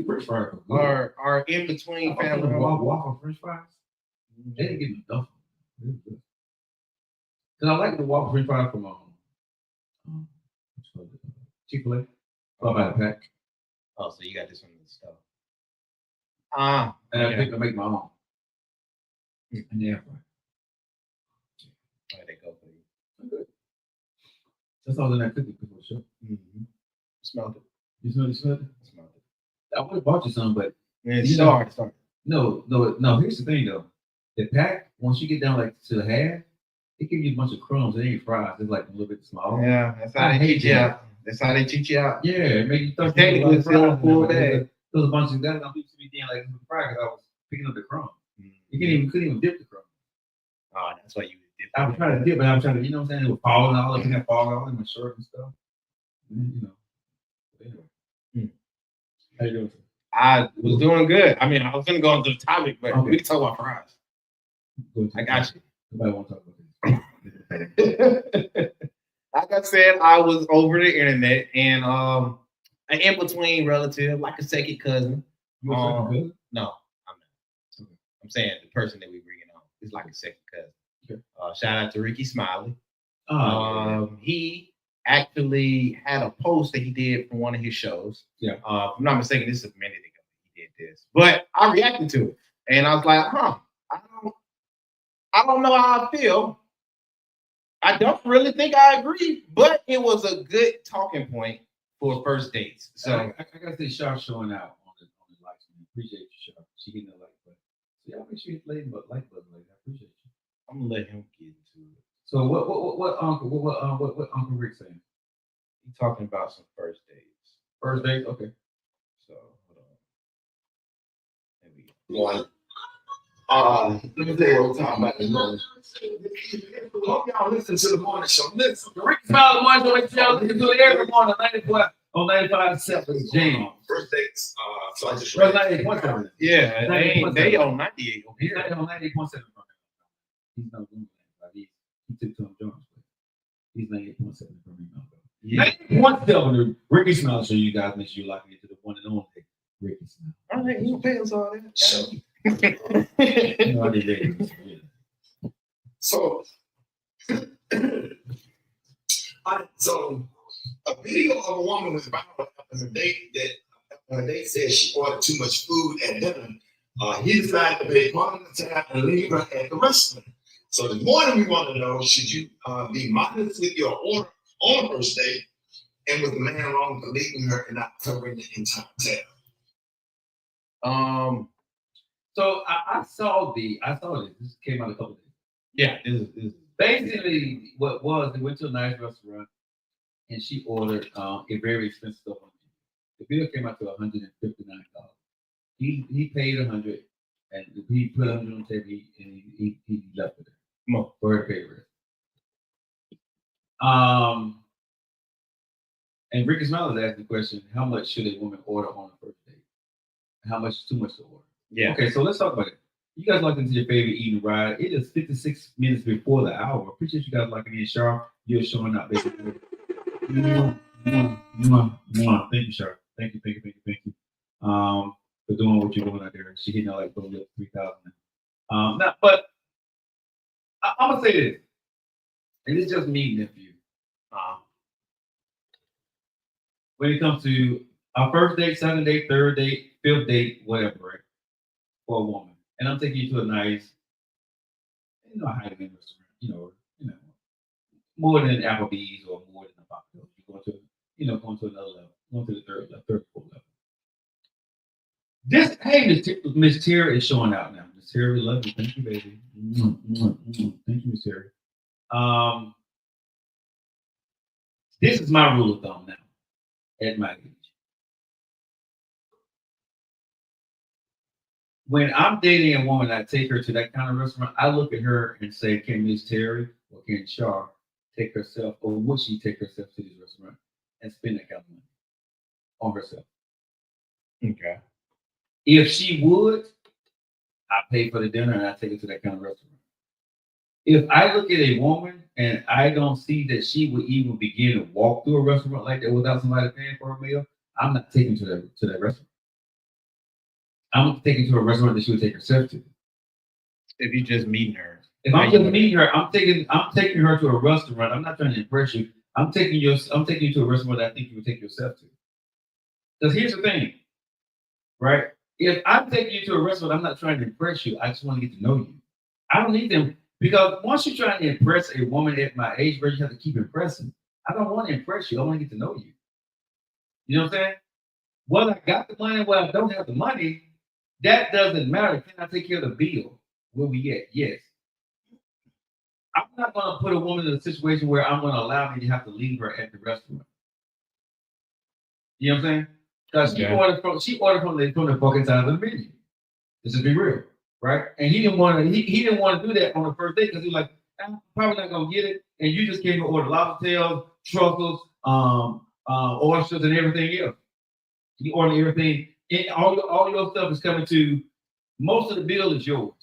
French fries. our in between family. Waffle French fries. They didn't give me enough. Because I like the waffle French fries from Chick-fil-A. By the pack. Oh, so you got this one in the stuff. And I think I make my own. And yeah, where they go for you? Good. That's all in that cookie for sure. Mm-hmm. Smelled it. You smelled it? Smelled it. I would have bought you some, but it's hard. No. Here's the thing though. The pack, once you get down like to the half, it gives you a bunch of crumbs. It ain't fries. It's like a little bit small. Yeah, that's how they cheat you out. That's how they cheat you out. Yeah, it made you thirsty. Technically, it's still a full bag. There was a bunch of that. I'm used to be doing like fries because I was picking up the crumbs. You couldn't even dip the crumb. Oh, that's why you dip. I was trying to dip, but I was trying to, you know what I'm saying? It was falling all up in there, falling all in my shirt and stuff. You know. Anyway. How you doing? I was doing good. I mean, I was gonna go into the topic, but we can talk about fries. I got you. Nobody want to talk about this. Like I said, I was over the internet and an in-between relative, like a second cousin. You a second cousin? No. I'm saying the person that we bringing on is like a second cousin. Okay. Shout out to Ricky Smiley. Yeah. He actually had a post that he did from one of his shows. Yeah. If I'm not mistaken, this is a minute ago he did this. But I reacted to it. And I was like, I don't know how I feel. I don't really think I agree, but it was a good talking point for first dates. So I gotta say, Sharp showing out on the likes. Appreciate you, Sharp. She getting a like button. So y'all make sure you play but like button. Like, I appreciate you. I'm gonna let him get into it. So what Uncle Rick saying? He's talking about some first dates. First dates, okay. So hold on. There we go. One. Let me tell you what we're talking about this morning. Hope y'all listen to the morning show. Listen. Rick Smiley morning show. Listen to it every morning. 95.7 James. First dates. So I just First 98.7. Yeah, they on 98. He's not on 98.7 from him. He's not doing that. He took Tom Jones. He's 98.7 from him. Yeah. 98.7. Ricky Smiley show. You guys make sure you lock into the one and only Ricky Smiley. All right, you pay us all that. So. No, I did. So, so a video of a woman was viral after a date that they said she ordered too much food at dinner. He decided to pay part of the time and leave her at the restaurant. So this morning we want to know, should you be modest with your order on first date, and was the man wrong for leaving her and not covering the entire tab? So I saw this. This came out a couple days. Yeah, this is basically what was. They went to a nice restaurant, and she ordered a very expensive stuff. The bill came out to $159. He paid $100, and he put $100 on the table, and he left it there for her to pay for it. And Ricky Smiley asked the question: how much should a woman order on a first date? How much is too much to order? Yeah. Okay, so let's talk about it. You guys locked into your favorite eating ride. It is 56 minutes before the hour. Appreciate you guys locking in, Sharp. You're showing up, baby. Thank you, Sharp. Thank you. For doing what you're doing out there. She hitting out like 3,000. But I'm gonna say this, and it's just me, nephew. When it comes to our first date, second date, third date, fifth date, whatever, right? For a woman, and I'm taking you to a nice, high-end restaurant, more than Applebee's or more than a Pop. You're going to, going to another level, going to the third, fourth level. This, hey, Miss Terry is showing out now. Miss Terry, we love you. Thank you, baby. Thank you, Miss Terry. This is my rule of thumb now, at my age. When I'm dating a woman, I take her to that kind of restaurant. I look at her and say, "Can Miss Terry or can Char take herself, or would she take herself to this restaurant and spend that kind of money on herself?" Okay. If she would, I pay for the dinner and I take her to that kind of restaurant. If I look at a woman and I don't see that she would even begin to walk through a restaurant like that without somebody paying for a meal, I'm not taking to that restaurant. I'm taking to a restaurant that she would take herself to. If you're just meeting her. If I'm just meeting her, I'm taking her to a restaurant. I'm not trying to impress you. I'm taking you to a restaurant that I think you would take yourself to. Because here's the thing, right? If I'm taking you to a restaurant, I'm not trying to impress you. I just want to get to know you. I don't need them because once you're trying to impress a woman at my age, where you have to keep impressing. I don't want to impress you. I want to get to know you. You know what I'm saying? Whether I got the money, whether I don't have the money, that doesn't matter. Can I take care of the bill? Where we at? Yes. I'm not going to put a woman in a situation where I'm going to allow me to have to leave her at the restaurant. You know what I'm saying? Because she ordered from the fucking side of the menu. This is be real, right? And he didn't want to do that on the first date because he was like, I'm probably not gonna get it. And you just came to order lobster tails, truffles, oysters, and everything else. You order everything. All your stuff is coming to. Most of the bill is yours,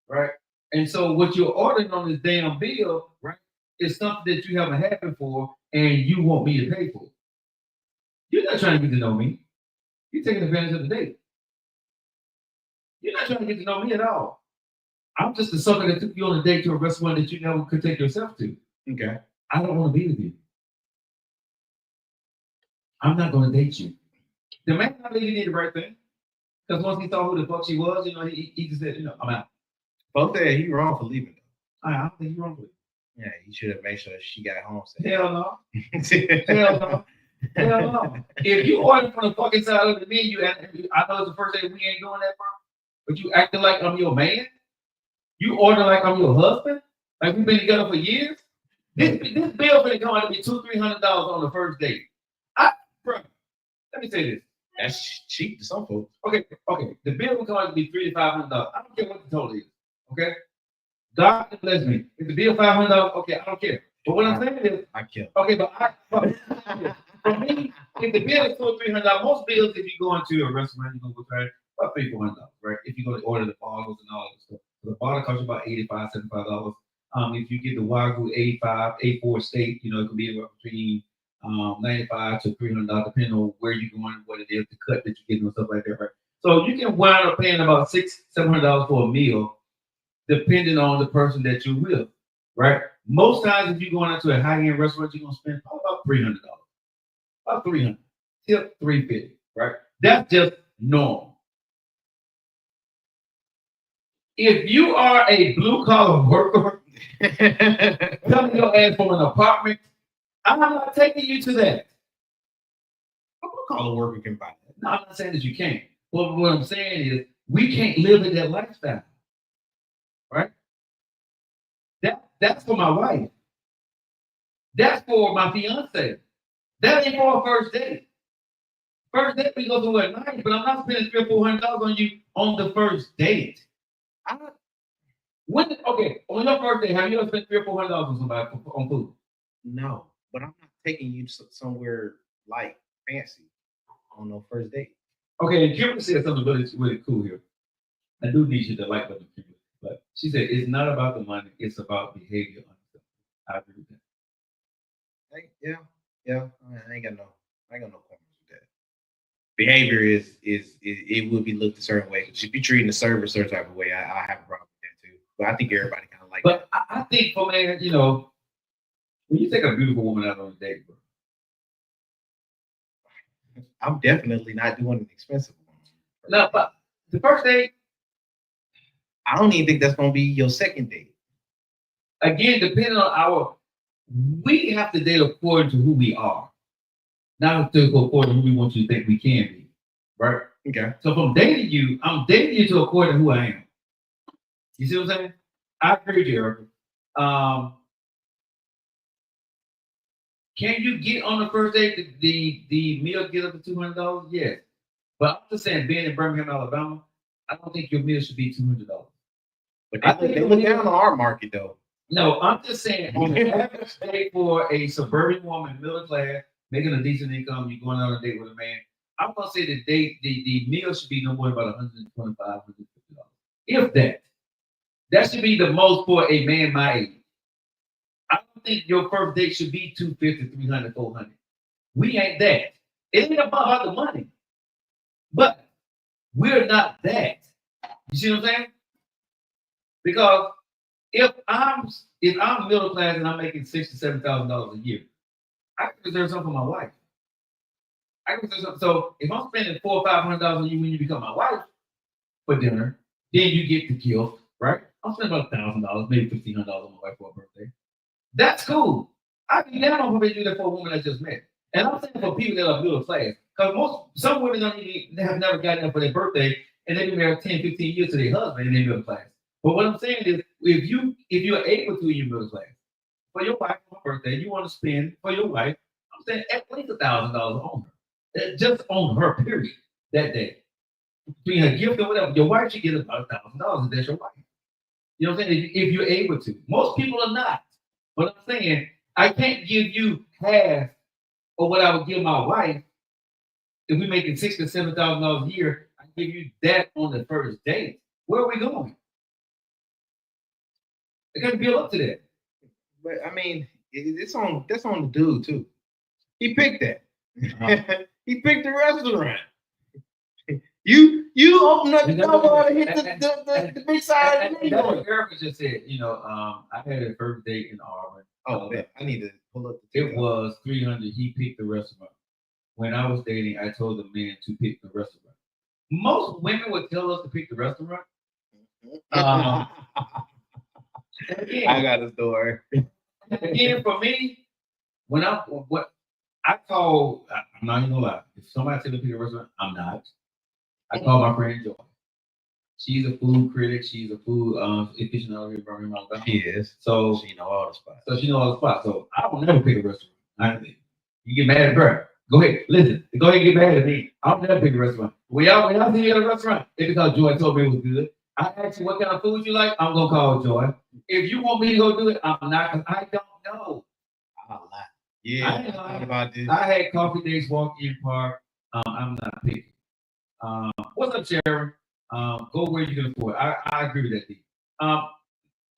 right? And so what you're ordering on this damn bill, right, is something that you haven't happened for, and you want me to pay for. You're not trying to get to know me. You're taking advantage of the date. You're not trying to get to know me at all. I'm just a sucker that took you on a date to a restaurant that you never could take yourself to. Okay. I don't want to be with you. I'm not going to date you. The man, I believe he did the right thing. Because once he saw who the fuck she was, he just said, I'm out. Both said he wrong for leaving. I don't think he's wrong for it. Yeah, he should have made sure she got home safe. Hell no. Hell no. Hell no. If you order from the fucking side of the menu, and I know it's the first day we ain't doing that, bro, but you acting like I'm your man? You order like I'm your husband? Like we've been together for years? This bill finna come out to be $200-300 on the first date. Bro, let me say this. That's cheap to some folks. Okay. The bill will come out to be $300 to $500. I don't care what the total is. Okay? God bless me. If the bill $500, okay, I don't care. But what I'm saying is, I kill. Okay, for me, if the bill is $200-300, most bills, if you go into a restaurant, you're gonna go try about $300-400, right? If you're gonna order the bottles and all that stuff. The bottle costs you about $85-75. If you get the Wagyu A4 steak, it could be anywhere between $95 to $300, depending on where you're going, what it is, the cut that you're getting, and stuff like that, right? So you can wind up paying about $600-700 for a meal, depending on the person that you're with, right? Most times, if you're going out to a high-end restaurant, you're gonna spend probably about $300, about $300, tip $350, right? That's just normal. If you are a blue-collar worker coming your ass from an apartment, I'm not taking you to that. A blue-collar worker can buy that. No, I'm not saying that you can't. But what I'm saying is we can't live in that lifestyle, right? That's for my wife. That's for my fiance. That ain't for a first date. First date we go to at night, but I'm not spending $300-400 on you on the first date. On your first date, have you ever spent $300-400 on somebody on food? No, but I'm not taking you somewhere like fancy on no first date. Okay, Kimberly said something really cool here. I do need you to like what Kimberly. But she said it's not about the money; it's about behavior. I agree with that. Yeah. I ain't got no comments with that. Behavior is it will be looked a certain way. Because if you're treating the server a certain type of way, I have a problem with that too. But I think everybody kind of like But I think for man, you know, when you take a beautiful woman out on a date, bro, that. I'm definitely not doing an expensive one. no, but the first date, I don't even think that's gonna be your second date. again, depending on we have to date according to who we are, not according to who we want you to think we can be, right? Okay. So if I'm dating you, I'm dating you to according to who I am. You see what I'm saying? I agree with you, Erica. Can you get on the first date the meal get up to $200? Yes. But I'm just saying, being in Birmingham, Alabama, I don't think your meal should be $200. But I they think look down on our market though. No, I'm just saying on the average date for a suburban woman, middle class, making a decent income, you're going on a date with a man. I'm gonna say the meal should be no more than about $125, $150. If that. That should be the most for a man my age. I don't think your first date should be 250, 300, 400. We ain't that. It ain't about the money. But we're not that. You see what I'm saying? Because if I'm middle class and I'm making $6,000 to $7,000 a year, I can reserve something for my wife. I can reserve something. So if I'm spending $400 or $500 on you when you become my wife for dinner, then you get the gift, right? I'm spending about $1,000, maybe $1,500 on my wife for her birthday. That's cool. I'd be down on do that for a woman I just met. And I'm saying for people that are middle class, because some women they have never gotten up for their birthday, and they've been married 10, 15 years to their husband, and they're middle class. But what I'm saying is, if you're able to in your middle class, for your wife for her birthday, you want to spend for your wife, I'm saying at least $1,000 on her, just on her period that day. Between her gift or whatever, your wife should get about $1,000 if that's your wife. You know what I'm saying? If you're able to, most people are not. But I'm saying I can't give you half of what I would give my wife if we're making $6,000 to $7,000 a year. I give you that on the first date. Where are we going? I got to build up to that. But I mean, that's on the dude too. He picked that. He picked the restaurant. You open up the door and hit the big side. That's what Erica just said. You know, I had a first date in Auburn. Oh, I need to pull up the It was $300. He picked the restaurant. When I was dating, I told the man to pick the restaurant. Most women would tell us to pick the restaurant. Again, I got a story. Again, for me, I'm not even gonna lie. If somebody tells me to pick a restaurant, I'm not. I call my friend Joy. She's a food critic. She's a food aficionado in Birmingham, Alabama. She is. So she know all the spots. So I will never pick a restaurant. You get mad at her. Go ahead. Listen. Go ahead and get mad at me. I'll never pick a restaurant. When y'all see me at a restaurant, it's because Joy told me it was good. I asked you what kind of food you like. I'm gonna call Joy. If you want me to go do it, I'm not. Cause I don't know. I'll lie. Yeah. About this. I had coffee dates, walk-in park. I'm not picking. What's up, Sharon? Go where you can afford. I agree with that, D. I'm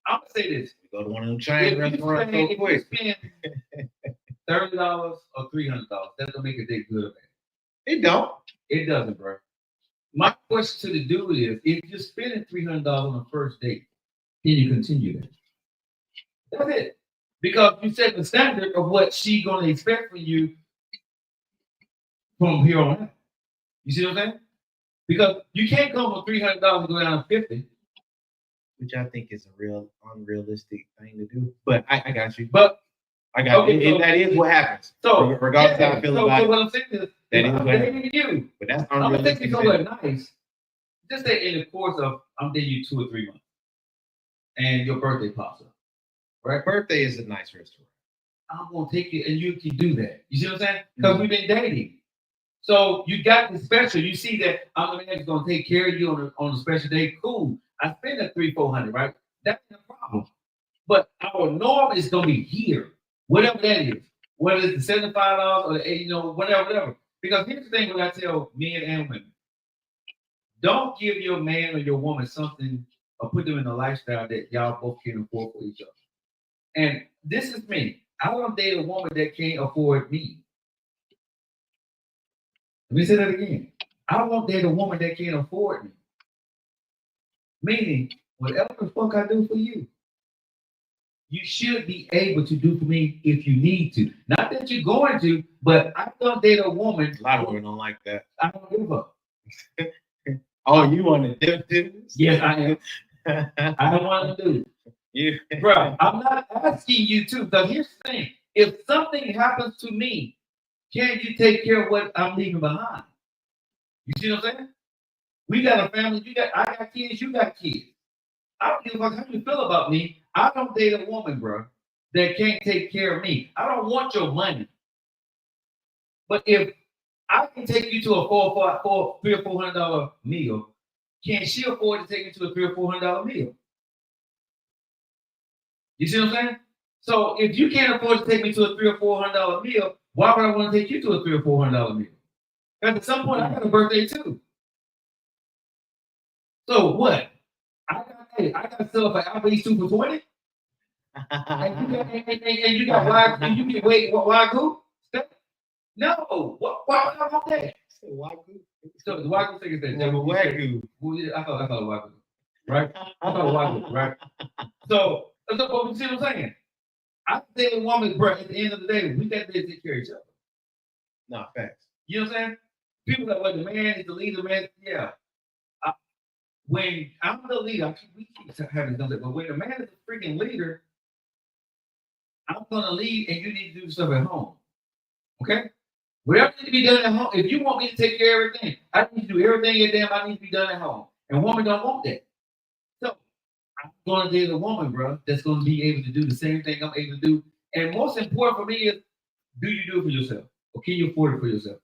gonna say this. Go to one of them chain restaurants so quick. If you spend $30 or $300, that's gonna make a date good or bad. It don't. It doesn't, bro. My question to the dude is: if you're spending $300 on the first date, can you continue that? That's it. Because you set the standard of what she's gonna expect from you from here on out. You see what I'm saying? Because you can't come with $300 and go down to $50. Which I think is a real unrealistic thing to do. But I got you. But I got you. So, that is what happens. So regardless of how I feel about it. So what I'm saying is that is I'm dating you. But that's unrealistic. I'm gonna take you somewhere nice. Just say in the course of I'm dating you 2 or 3 months. And your birthday pops up. Right? Birthday is a nice restaurant. I'm gonna take you and you can do that. You see what I'm saying? Because we've been dating. So you got the special. You see that I'm the man that's gonna take care of you on a special day. Cool. I spend that $300-400, right? That's no problem. But our norm is gonna be here, whatever that is. Whether it's the $75 or the whatever. Because here's the thing: when I tell men and women, don't give your man or your woman something or put them in a lifestyle that y'all both can't afford for each other. And this is me. I want to date a woman that can't afford me. Let me say that again. I won't date a woman that can't afford me. Meaning, whatever the fuck I do for you, you should be able to do for me if you need to. Not that you're going to, but I don't date a woman. A lot of women don't like that. I don't give a fuck. Oh, you want to dip this? Yes, I am. I don't want to do You, it. Bro, I'm not asking you to, because here's the thing. If something happens to me, can you take care of what I'm leaving behind? You see what I'm saying? We got a family, I got kids, you got kids. I don't give a fuck how you feel about me. I don't date a woman, bro, that can't take care of me. I don't want your money. But if I can take you to a $300 or $400 meal, can she afford to take you to a $300 or $400 meal? You see what I'm saying? So if you can't afford to take me to a $300 or $400 meal, why would I want to take you to a $300 or $400 meal? Because at some point I got a birthday too. So what? I got to sell for Applebee's 2 for $20? and you got why you can wait why go? No, why would I want that? Wagyu. So the Wagyu thing is that Wagyu. I thought Wagyu, right? I thought Wagyu, right? So but you see what I'm saying? I think a woman, bro, at the end of the day, we got to take care of each other. No, facts. You know what I'm saying? People that like the man is the leader, man. Yeah. When I'm the leader, we keep having done that, but when the man is a freaking leader, I'm gonna lead and you need to do stuff at home. Okay? Whatever needs to be done at home, if you want me to take care of everything, I need to do everything I need to be done at home. And women don't want that. So I'm gonna date a woman, bro, that's gonna be able to do the same thing I'm able to do. And most important for me is, do you do it for yourself? Or can you afford it for yourself?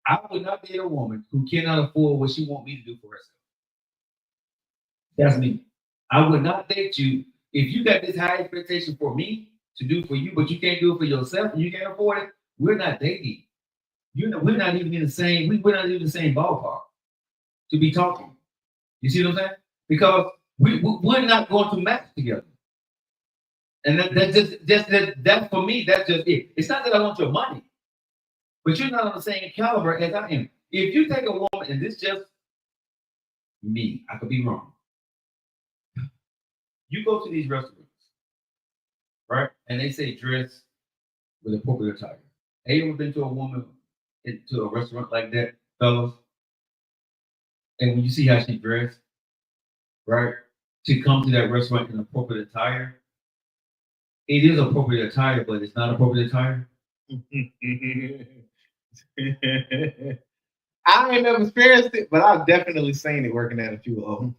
I would not date a woman who cannot afford what she wants me to do for herself. That's me. I would not date you if you got this high expectation for me to do for you, but you can't do it for yourself and you can't afford it. We're not dating. We're not even in the same. We're not even in the same ballpark to be talking. You see what I'm saying? Because we're not going to match together. And that's for me. That's just it. It's not that I want your money, but you're not on the same caliber as I am. If you take a woman, and this just me, I could be wrong. You go to these restaurants, right? And they say dress with appropriate attire. Have you ever been to a woman into a restaurant like that, fellas? And when you see how she dressed, right? To come to that restaurant in appropriate attire, it is appropriate attire, but it's not appropriate attire. I ain't never experienced it, but I've definitely seen it working at a few of them.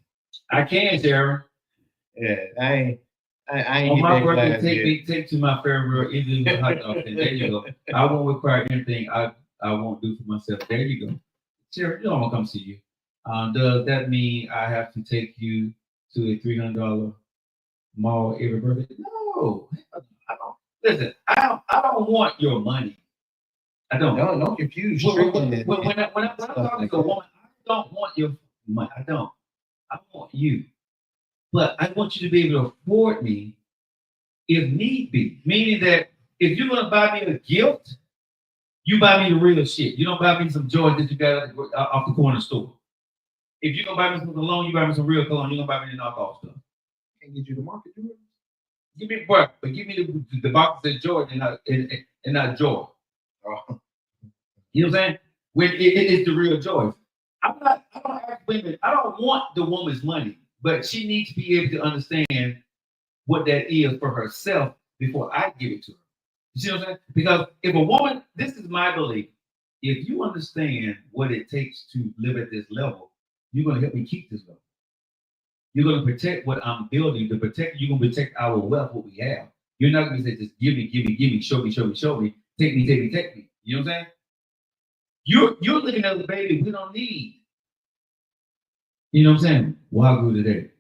I can, Sharon. Yeah, I ain't on my get that birthday, class take to my favorite Indian hot dog. And there you go. I won't require anything I won't do for myself. There you go. Sharon, you know I'm gonna come see you. Does that mean I have to take you to a $300 mall every birthday? No, I don't. Listen, I don't want your money. I don't. Don't confuse. When I'm talking to a woman, I don't want your money. I don't. I want you. But I want you to be able to afford me if need be. Meaning that if you're gonna buy me a gift, you buy me the real shit. You don't buy me some joy that you got off the corner store. If you're gonna buy me some cologne, you buy me some real cologne. You're gonna buy me the knockoff stuff. Can't get you the market. Give me but give me the boxes of joy and not joy. Oh. You know what I'm saying? When it's the real joy. I don't ask women, I don't want the woman's money, but she needs to be able to understand what that is for herself before I give it to her. You see what I'm saying? Because if a woman, this is my belief, if you understand what it takes to live at this level, you're going to help me keep this level. You're going to protect what I'm building. You're going to protect our wealth, what we have. You're not going to say, just give me, show me, take me. You know what I'm saying? You're looking at the baby we don't need. You know what I'm saying? Wagyu today.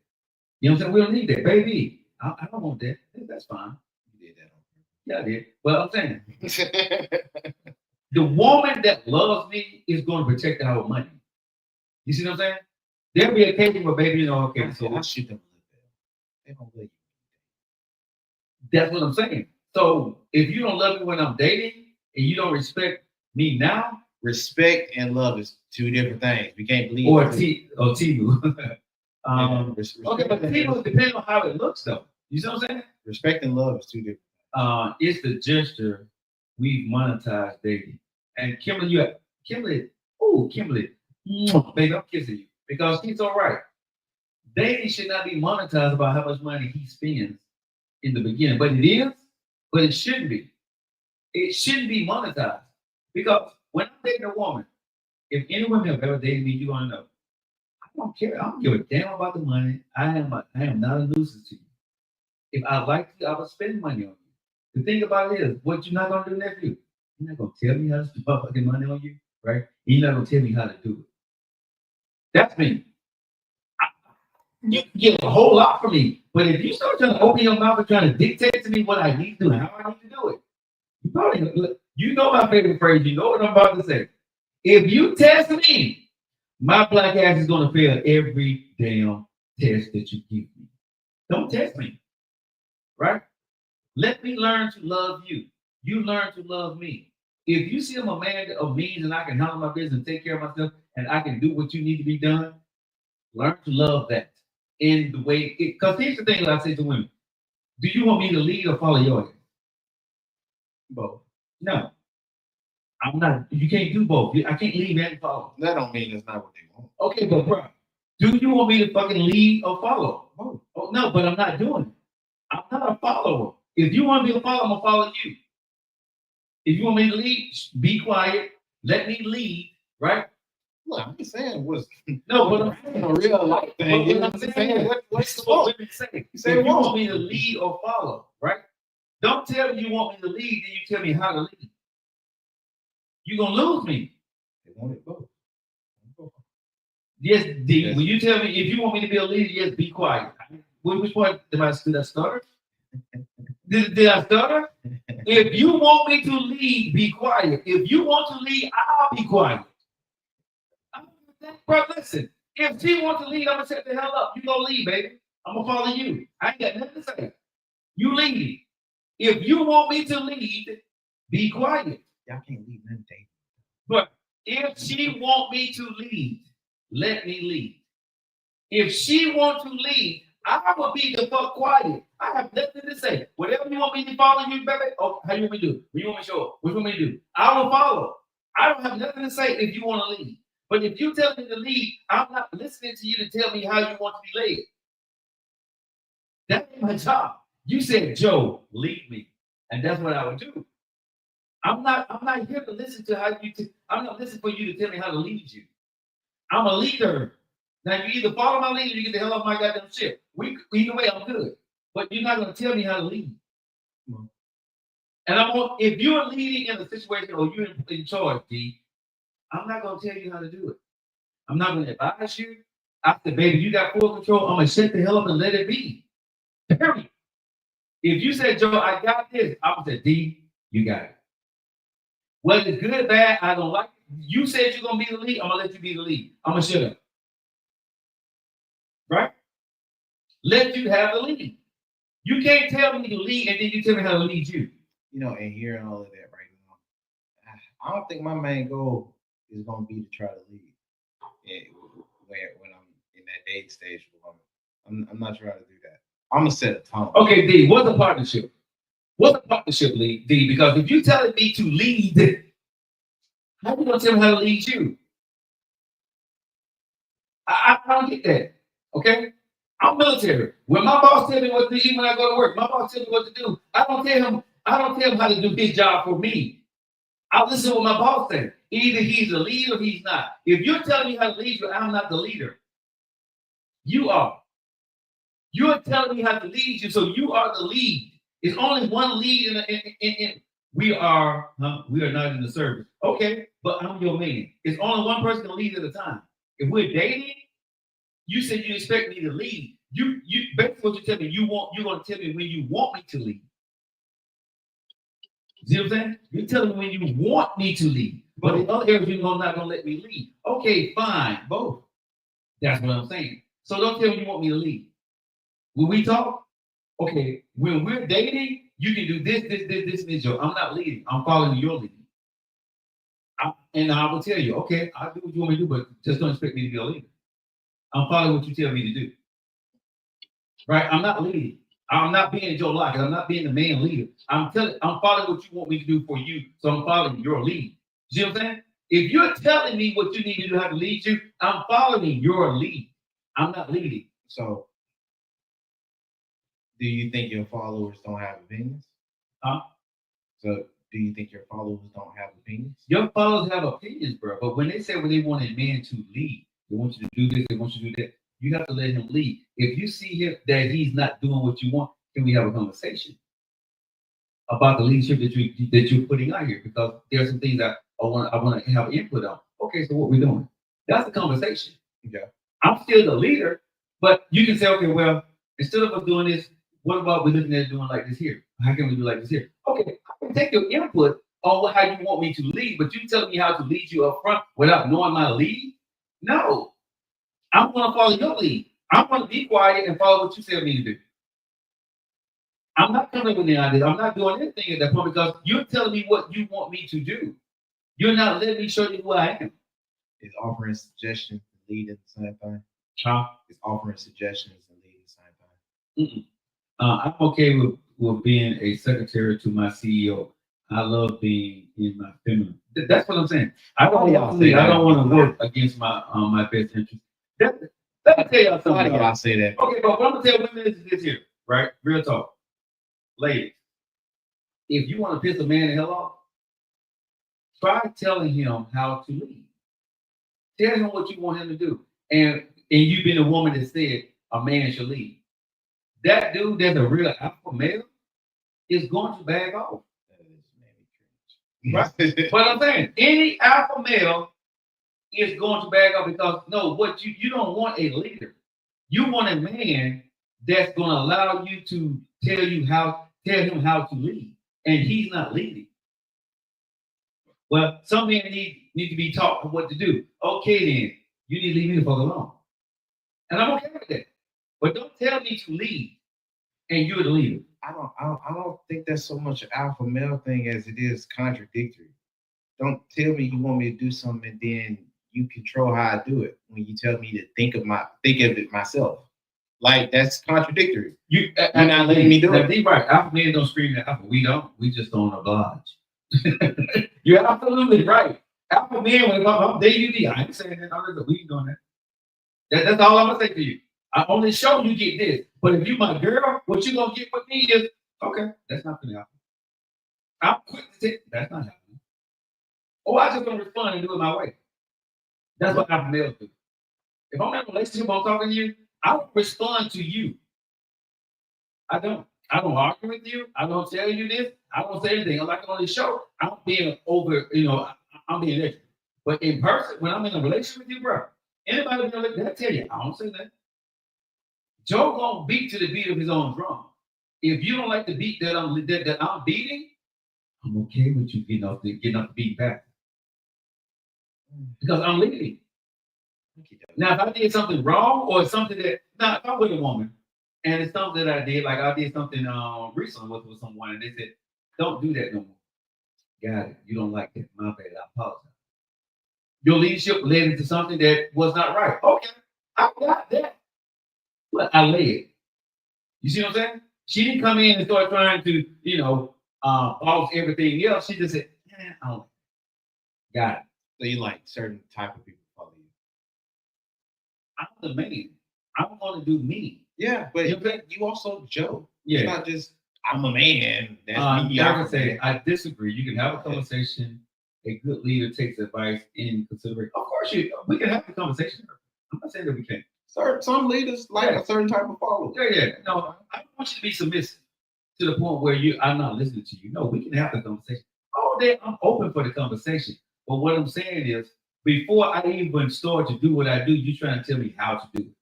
You know what I'm saying? We don't need that, baby. I don't want that. That's fine. You did that. Yeah, I did. But I'm saying, the woman that loves me is going to protect our money. You see what I'm saying? There'll be a occasion where baby, you know, okay, so I shoot them. They don't believe you. That's what I'm saying. So if you don't love me when I'm dating and you don't respect me now, respect and love is two different things. We can't believe. Or Timu. Okay, but Timu depends on how it looks, though. You see what I'm saying? Respect and love is two different. It's the gesture we've monetized dating. And Kimberly, Kimberly, baby, I'm kissing you because she's all right. Dating should not be monetized about how much money he spends in the beginning, but it is, but it shouldn't be. It shouldn't be monetized because when I'm dating a woman, if any women have ever dated me, you want to know. I don't care. I don't give a damn about the money. I am not a nuisance to you. If I like you, I will spend money on you. The thing about it is, what you're not gonna do, nephew, you're not gonna tell me how to spend fucking money on you, right? You're not gonna tell me how to do it. That's me. You can get a whole lot from me, but if you start trying to open your mouth and trying to dictate to me what I need to do and how I need to do it, you probably, you know my favorite phrase. You know what I'm about to say. If you test me, my black ass is gonna fail every damn test that you give me. Don't test me, right? Let me learn to love you. You learn to love me. If you see I'm a man of means and I can handle my business and take care of myself and I can do what you need to be done, learn to love that in the way. Because here's the thing that I say to women: do you want me to lead or follow your ass? Both. No, I'm not. You can't do both. I can't lead and follow. That don't mean it's not what they want. Okay, but bro, do you want me to fucking lead or follow? Oh no, but I'm not doing it. I'm not a follower. If you want me to follow, I'm gonna follow you. If you want me to lead, be quiet. Let me lead, right? Look, I'm just saying what's no, but I'm saying a real life thing. You know what I'm saying? What's the what women say? If you want me to lead or follow, right? Don't tell me you want me to lead, then you tell me how to lead. You're gonna lose me. They want it both. Yes, D. Yes. When you tell me if you want me to be a leader, yes, be quiet. Which part did I stutter? Did I stutter? If you want me to lead, be quiet. If you want to lead, I'll be quiet. Bro, listen. If she wants to lead, I'm gonna shut the hell up. You gonna lead, baby. I'm gonna follow you. I ain't got nothing to say. You lead. If you want me to lead, be quiet. Y'all can't lead nothing. But if she want me to lead, let me lead. If she want to lead, I will be the fuck quiet. I have nothing to say. Whatever you want me to follow you, baby. Oh, how you want me to do? What you want me to show up? What you want me to do? I will follow. I don't have nothing to say if you want to lead. But if you tell me to lead, I'm not listening to you to tell me how you want to be led. That's my job. You said, Joe, lead me. And that's what I would do. I'm not here to listen to how you I'm not listening for you to tell me how to lead you. I'm a leader. Now you either follow my lead or you get the hell off my goddamn shit. Either way, I'm good. But you're not gonna tell me how to lead. Mm-hmm. And if you're leading in a situation or you're in charge, D, I'm not gonna tell you how to do it. I'm not gonna advise you. I said, baby, you got full control. I'm gonna shut the hell up and let it be. Period. If you say, Joe, I got this, I'm gonna say, D, you got it. Whether it's good or bad, I don't like it. You said you're gonna be the lead, I'm gonna let you be the lead. I'm gonna shut up. Right? Let you have the lead. You can't tell me to lead and then you tell me how to lead you. You know, and hearing all of that right now, I don't think my main goal is gonna be to try to lead. When I'm in that dating stage, I'm not trying to do that. I'm gonna set a tone. Okay, D, what's a partnership? What's a partnership, D? Because if you're telling me to lead, how are you gonna tell me how to lead you? I don't get that. Okay? I'm military. When my boss tells me what to do, when I go to work, my boss tells me what to do. I don't tell him how to do his job for me. I listen to what my boss says. Either he's the lead or he's not. If you're telling me how to lead you, I'm not the leader. You are. You're telling me how to lead you, so you are the lead. It's only one lead in we are not in the service. Okay, but I'm your man. It's only one person to lead at a time. If we're dating, you said you expect me to lead. You basically what you tell me, you're gonna tell me when you want me to lead. See what I'm saying? You're telling me when you want me to lead. But in other areas, you're not gonna let me lead. Okay, fine, both. That's what I'm saying. So don't tell me you want me to lead. When we talk, okay, when we're dating, you can do this, Joe. I'm not leading. I'm following your lead. And I will tell you, okay, I'll do what you want me to do, but just don't expect me to be a leader. I'm following what you tell me to do. Right? I'm not leading. I'm not being Joe Lockett. I'm not being the man leader. I'm following what you want me to do for you. So I'm following your lead. You see what I'm saying? If you're telling me what you need to do how to lead you, I'm following your lead. I'm not leading. So, do you think your followers don't have opinions? Huh? So, do you think your followers don't have opinions? Your followers have opinions, bro. But when they say they want a man to lead, they want you to do this, they want you to do that, you have to let him lead. If you see him that he's not doing what you want, can we have a conversation about the leadership that you're putting out here? Because there's some things that I want to have input on. Okay, so what we're doing? That's a conversation. Yeah. I'm still the leader, but you can say, okay, well, instead of us doing this, what about we looking at doing like this here? How can we do like this here? Okay, I can take your input on how you want me to lead, but you telling me how to lead you up front without knowing my lead? No. I'm going to follow your lead. I'm going to be quiet and follow what you tell me to do. I'm not coming with any ideas. I'm not doing anything at that point because you're telling me what you want me to do. You're not letting me show you who I am. Is offering suggestions and leading the same thing? Huh? Is offering suggestions and leading the same thing? I'm okay with being a secretary to my CEO. I love being in my feminine. That's what I'm saying. I don't want to work against my my best interest. Let me tell y'all something. Why do I say that? Okay, but what I'm gonna tell women is this here, right? Real talk. Ladies, if you want to piss a man the hell off, try telling him how to lead. Tell him what you want him to do. And you've been a woman that said a man should lead. That dude that's a real alpha male is going to bag off. Right? But I'm saying any alpha male is going to bag off because what you don't want a leader. You want a man that's going to allow you to tell him how to lead, and he's not leading. Well, some men need to be taught what to do. Okay, then you need to leave me the fuck alone, and I'm okay with that. But don't tell me to lead, and you're the leader. I don't think that's so much an alpha male thing as it is contradictory. Don't tell me you want me to do something and then you control how I do it when you tell me to think of it myself. Like that's contradictory. You're not letting me do it. Right. Alpha men don't scream at alpha. We don't. We just don't oblige. You're absolutely right. Alpha men when I'm dating, I ain't saying that. We ain't doing that. That's all I'm gonna say to you. I only show you get this. But if you my girl, what you gonna get with me is okay. That's not gonna happen. I'm quick to take. That's not happening. Or I just gonna respond and do it my way. That's what alpha males do. If I'm in a relationship, I'm talking to you. I don't respond to you. I don't argue with you. I don't tell you this. I don't say anything. I'm like on the show. I'm being over. I'm being extra. But in person, when I'm in a relationship with you, bro, anybody that tell you, I don't say that. Joe gonna beat to the beat of his own drum. If you don't like the beat that I'm beating, I'm okay with you getting off the beat back. Because I'm leading. Now, if I did something wrong or something that, if I'm with a woman and it's something that I did, like I did something recently with someone and they said, don't do that no more. Got it. You don't like that. My bad. I apologize. Your leadership led into something that was not right. Okay. I got that. But I led. You see what I'm saying? She didn't come in and start trying to, boss everything else. She just said, I don't. Got it. So you like certain type of people follow you? I'm the man. I'm going to do me. Yeah, but you also Joe. Yeah. It's not just I'm a man. That's me. I disagree. You can have a conversation. A good leader takes advice in consideration. Of course, we can have a conversation. I'm not saying that we can't. Some leaders like a certain type of follower. Yeah. No, I don't want you to be submissive to the point where I'm not listening to you. No, we can have the conversation. All day, I'm open for the conversation. But what I'm saying is, before I even start to do what I do, you're trying to tell me how to do it.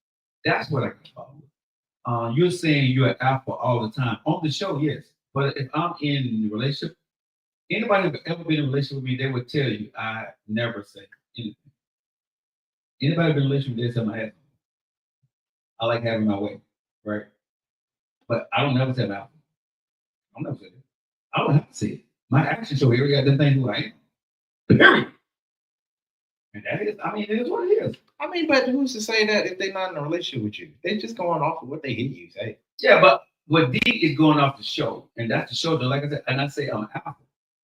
That's what I can follow. You're saying you're an alpha all the time. On the show, yes. But if I'm in a relationship, anybody who's ever been in a relationship with me, they would tell you I never say anything. Anybody been in a relationship with me, they tell my ass. I like having my way, right? But I don't never say alpha. I'm never saying it. I don't have to say it. My actions show every goddamn thing who I am. Period. And that is, it is what it is. But who's to say that if they're not in a relationship with you? They're just going off of what they hear you say. Yeah, but what D is going off the show, and that's the show. That, like I said, and I say I'm alpha,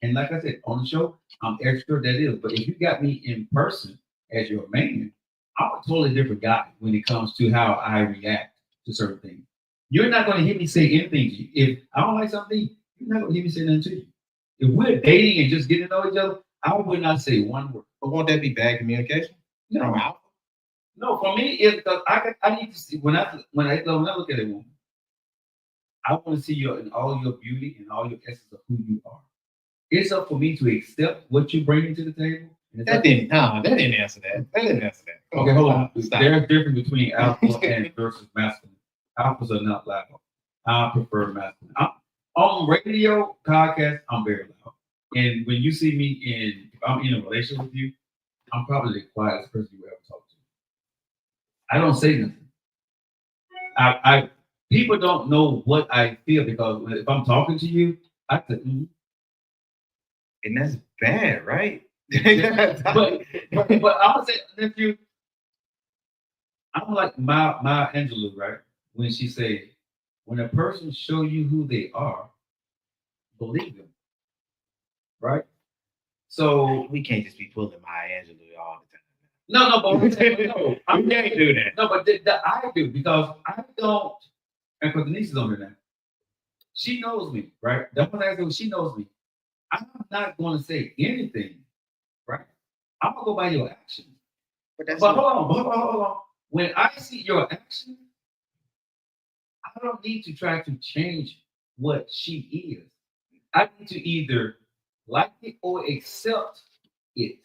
and like I said on the show, I'm extra. That is, but if you got me in person as your man, I'm a totally different guy when it comes to how I react to certain things. You're not going to hear me say anything to you. If I don't like something, you're not going to hear me say nothing to you. If we're dating and just getting to know each other, I would not say one word. But won't that be bad communication? No, alpha? no. For me, if I need to see when I look at a woman, I want to see you in all your beauty and all your essence of who you are. It's up for me to accept what you bring to the table. That didn't answer that. That didn't answer that. Okay, hold on. Stop. There's a difference between alpha and versus masculine. Alphas are not loud. I prefer masculine. On radio, podcast, I'm very loud. And when you see me if I'm in a relationship with you, I'm probably the quietest person you ever talk to. I don't say nothing. I people don't know what I feel because if I'm talking to you, I say, and that's bad, right? but I'll say, nephew, I'm like my Angelou, right? When she say, when a person show you who they are, believe them, right? So we can't just be pulling Maya Angelou all the time. No, but I can't do that. No, but I do because I don't. And because Denise is on here now, she knows me, right? That's what I say. She knows me. I'm not going to say anything, right? I'm gonna go by your action. But hold on. When I see your action, I don't need to try to change what she is. I need to either like it or accept it.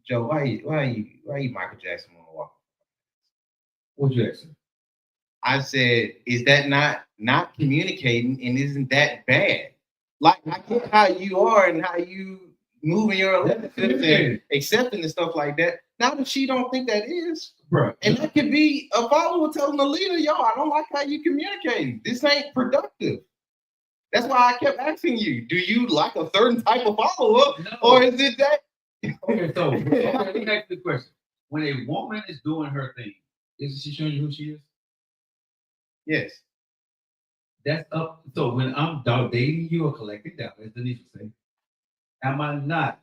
Joe, why are you Michael Jackson on the wall? What'd you ask? I said, is that not communicating, and isn't that bad? Like, I get how you are and how you move in your relationships and accepting and stuff like that. Now that she don't think that is, right? And that could be a follower telling the leader, "Yo, I don't like how you communicate. This ain't productive." That's why I kept asking you, do you like a certain type of follow-up, or is it that? Okay, so let me ask you the question. When a woman is doing her thing, isn't she showing you who she is? Yes. That's up. So when I'm dating you or collecting data, as Denise would say, am I not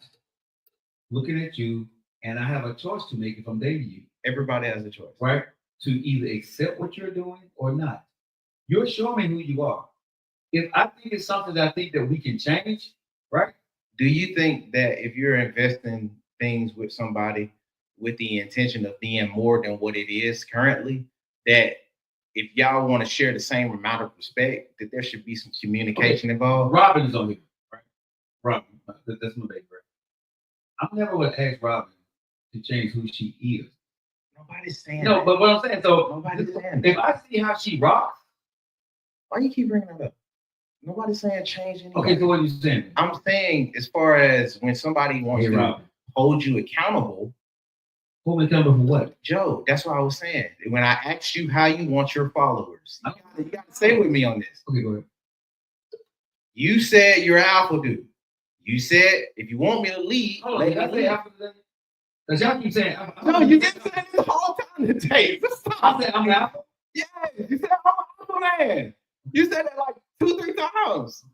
looking at you and I have a choice to make if I'm dating you? Everybody has a choice. Right? To either accept what you're doing or not. You're showing me who you are. If I think it's something that I think that we can change, right? Do you think that if you're investing things with somebody with the intention of being more than what it is currently, that if y'all want to share the same amount of respect, that there should be some communication involved? Robin is on here, right? Robin, that's my baby, right? I'm never going to ask Robin to change who she is. Nobody's saying no, that. But what I'm saying, so nobody's saying if I see how she rocks, why you keep bringing that up? Nobody's saying change anything. Okay, so what are you saying? I'm saying as far as when somebody wants to hold you accountable. Hold me accountable for what? Joe, that's what I was saying. When I asked you how you want your followers, you got to stay with me on this. Okay, go ahead. You said you're an alpha dude. You said if you want me to lead, hold on, did I say alpha today? Because y'all keep saying no, you didn't say this the whole time today. I said I'm an alpha? Yeah, you said I'm an alpha man. You said that like 2-3 times.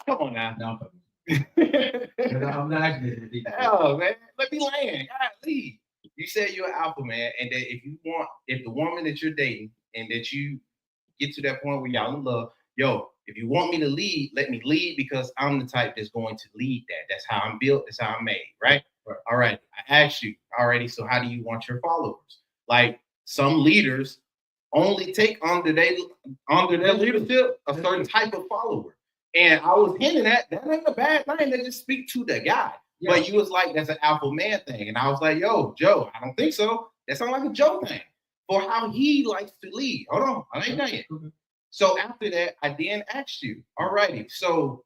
Come on now. No, I'm not actually. Oh man, let me land. God, lead. You said you're an alpha man, and that if the woman that you're dating, and that you get to that point where y'all in love, if you want me to lead, let me lead because I'm the type that's going to lead that. That's how I'm built. That's how I'm made. Right? All right. I asked you already. So how do you want your followers? Like some leaders only take under their leadership a certain type of follower. And I was hinting at that ain't a bad thing. They just speak to the guy. Yeah. But you was like, that's an alpha man thing. And I was like, yo, Joe, I don't think so. That sounds like a Joe thing for how he likes to lead. Hold on, I ain't done yet. So after that, I then asked you, all righty. So,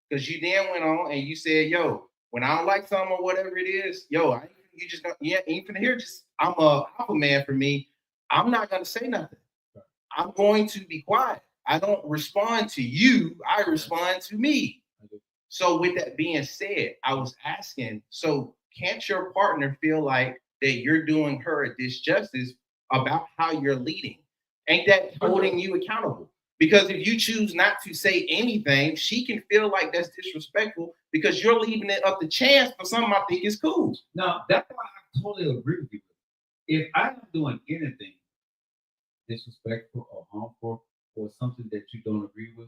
because you then went on and you said, yo, when I don't like something or whatever it is, ain't finna hear just, I'm a alpha man for me. I'm not going to say nothing. I'm going to be quiet. I don't respond to you. I respond to me. So with that being said, I was asking, so can't your partner feel like that you're doing her a disjustice about how you're leading? Ain't that holding you accountable? Because if you choose not to say anything, she can feel like that's disrespectful because you're leaving it up to chance for something I think is cool. No, that's why I totally agree with you. If I'm doing anything disrespectful or harmful or something that you don't agree with,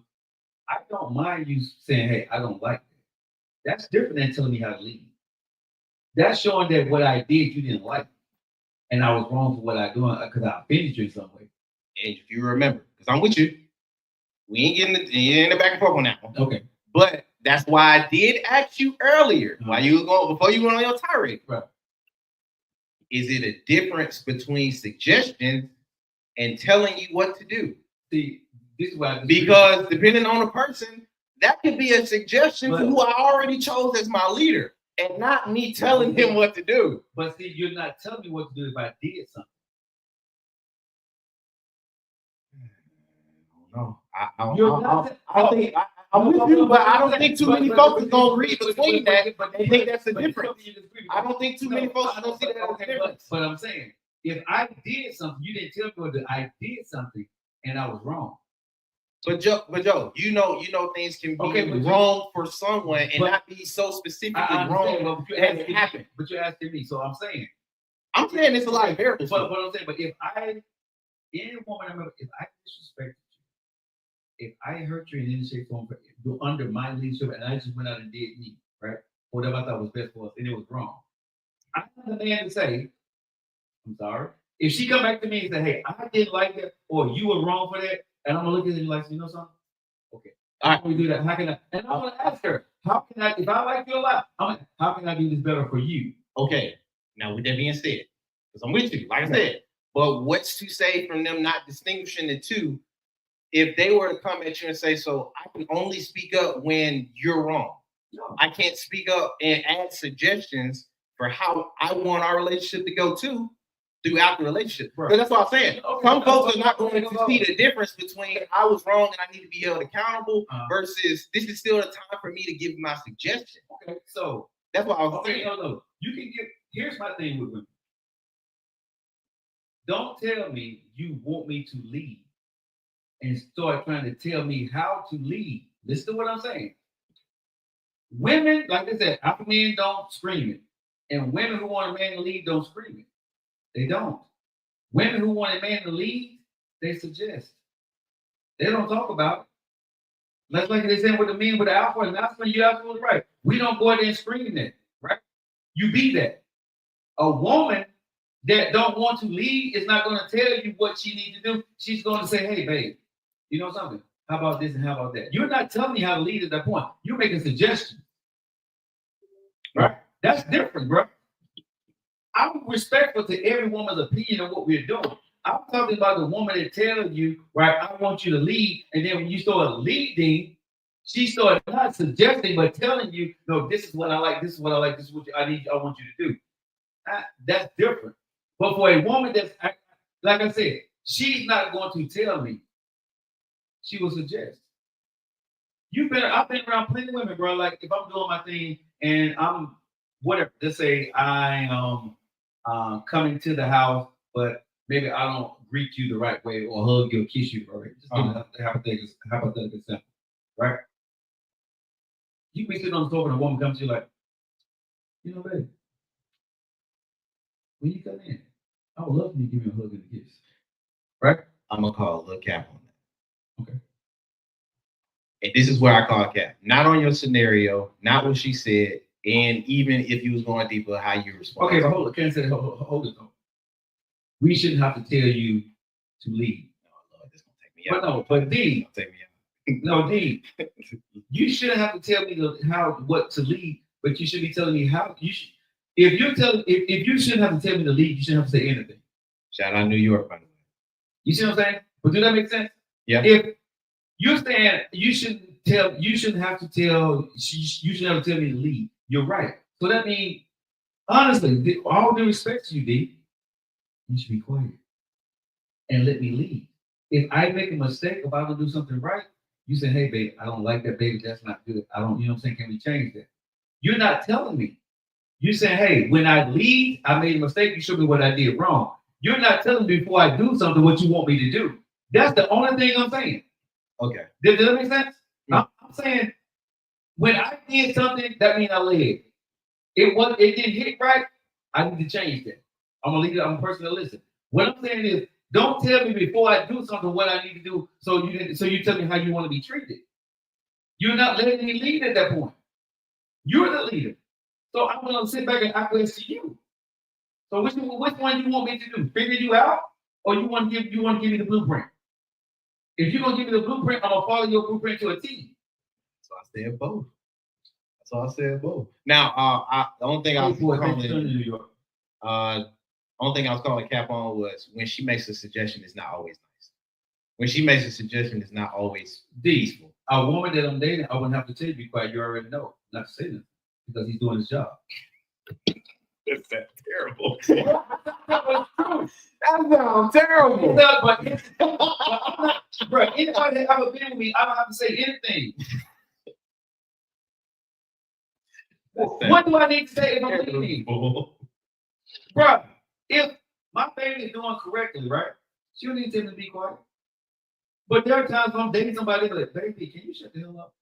I don't mind you saying, hey, I don't like that. That's different than telling me how to leave. That's showing that what I did you didn't like. And I was wrong for what I doing because I offended you in some way. And if you remember, because I'm with you, we ain't getting the back and forth on that one. Okay. But that's why I did ask you earlier, while you were going before you went on your tirade. Right. Is it a difference between suggestions and telling you what to do? See, this is why because depending on the person, that could be a suggestion to who I already chose as my leader, and not me telling him what to do. But see, you're not telling me what to do if I did something. No, I'm with you, but I don't think too many folks are gonna read between that and think that's the difference. I don't think too many folks are gonna see that as a difference. But I'm saying, if I did something, you didn't tell me what I did something and I was wrong. But Joe, you know things can be wrong for someone and not be so specifically wrong as it happened. But you're asking me, so I'm saying it's a lot of variables. But what I'm saying, but if any woman, if I disrespected you, if I hurt you in any shape, form, under my leadership, and I just went out and did me, right? Whatever I thought was best for us, and it was wrong. I'm the man to say, I'm sorry. If she come back to me and say, hey, I didn't like that, or you were wrong for that, and I'm gonna look at you like, you know something? Okay. All right, we do that. How can I? And I'm gonna ask her, how can I, if I like you a lot, how can I do this better for you? Okay. Now, with that being said, because I'm with you, like I said, but what's to say from them not distinguishing the two? If they were to come at you and say, so I can only speak up when you're wrong. No. I can't speak up and add suggestions for how I want our relationship to go throughout the relationship. Because that's what I'm saying. Okay. Some folks are not going to see the difference between I was wrong and I need to be held accountable versus this is still the time for me to give my suggestion. Okay, so that's what I was saying. No. You can give, here's my thing with women. Don't tell me you want me to lead and start trying to tell me how to lead. Listen to what I'm saying. Women, like I said, alpha men don't scream it. And women who want a man to lead don't scream it. They don't. Women who want a man to lead, they suggest. They don't talk about it. That's like they said with the men with the alpha and alpha, you're absolutely right. We don't go out there and scream that, right? You be that. A woman that don't want to lead is not going to tell you what she needs to do. She's going to say, hey, babe, you know something? How about this and how about that? You're not telling me how to lead at that point. You're making suggestions. Right? That's different, bro. I'm respectful to every woman's opinion of what we're doing. I'm talking about the woman that tells you, right, I want you to lead. And then when you start leading, she started not suggesting, but telling you, no, this is what I like, this is what I like, this is what I need, I want you to do. That's different. But for a woman that's, like I said, she's not going to tell me. She will suggest. I've been around plenty of women, bro. Like if I'm doing my thing and I'm whatever, let's say I am coming to the house, but maybe I don't greet you the right way or hug you or kiss you, right? Just hypothetical example, right? You can be sitting on the sofa and a woman comes to you like, you know, babe, when you come in, I would love for you to give me a hug and a kiss, right? I'm gonna call a little cap on that. Okay. And this is where I call cap. Not on your scenario, not what she said, and even if you was going deeper, how you respond. Okay, but hold it. Can't say hold it though. We shouldn't have to tell you to leave. No, Lord, this gonna take me out. But no, but D. Take me out. No, D. You shouldn't have to tell me what to lead, but you should be telling me how you should. If you shouldn't have to tell me to lead, you shouldn't have to say anything. Shout out New York, by the way. You see what I'm saying? But do that make sense? Yeah. If you're saying you shouldn't have to tell me to lead, you're right. So that means, honestly, all due respect to you, D, you should be quiet and let me lead. If I make a mistake, if I don't do something right, you say, hey, babe, I don't like that, baby. That's not good. I don't, you know what I'm saying? Can we change that? You're not telling me. You're saying, hey, when I lead, I made a mistake. You show me what I did wrong. You're not telling me before I do something what you want me to do. That's the only thing I'm saying. Okay. Does that make sense? Mm. I'm saying when I did something, that means I led. It didn't hit right. I need to change that. I'm a leader. I'm a person to listen. What I'm saying is, don't tell me before I do something what I need to do. So you tell me how you want to be treated. You're not letting me lead at that point. You're the leader. So I'm gonna sit back and acquiesce to you. So which one you want me to do? Figure you out, or you want to give me the blueprint? If you're gonna give me the blueprint, I'm gonna follow your blueprint to a T. So I said both. So I said both. Now, the only thing I was calling Cap on was when she makes a suggestion, it's not always nice. When she makes a suggestion, it's not always peaceful. A woman that I'm dating, I wouldn't have to tell you, be quiet. You already know. Not to say that because he's doing his job. That's terrible. That was true. That sounds terrible. But I'm not, bro. Anybody that ever been with me, I don't have to say anything. What do I need to say if I'm leaving? Bro, if my baby is doing correctly, right? She don't need to tell me to be quiet. But there are times when I'm dating somebody like, baby, can you shut the hell up?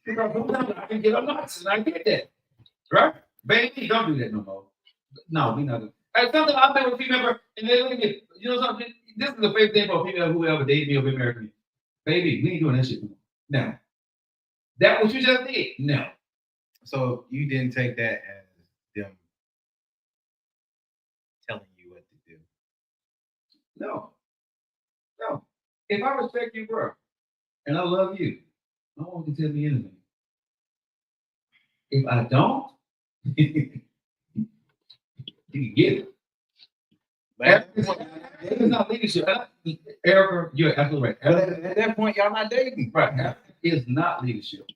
Because sometimes I can get obnoxious, and I get that. Right? Baby, don't do that no more. No, we not. And sometimes I've been with a female, and they look at me, you know something? This is the favorite thing for a female who ever dated me or been married to me. Baby, we ain't doing that shit no more. Now, that what you just did? No. So you didn't take that as them telling you what to do? No. If I respect you, bro, and I love you, I don't want you to tell me anything. If I don't, you can get it. It's not leadership. Erica, you're absolutely right. At that point, y'all not dating. Right. It's not leadership.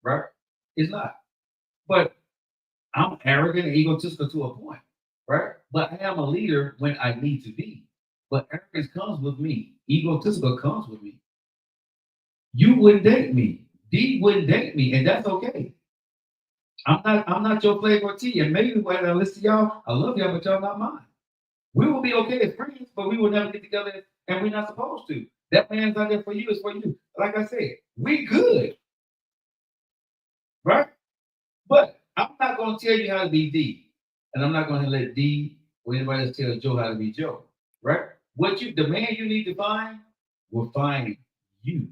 Right? It's not. But I'm arrogant and egotistical to a point. Right? But I am a leader when I need to be. But arrogance comes with me. Egotistical comes with me. You wouldn't date me. D wouldn't date me, and that's okay. I'm not your flavor of tea. And maybe when I listen to y'all, I love y'all, but y'all not mine. We will be okay as friends, but we will never get together, and we're not supposed to. That man's out there for you, is for you. Like I said, we good. Right? But I'm not going to tell you how to be D. And I'm not going to let D or anybody else tell Joe how to be Joe. Right? The man you need to find will find you.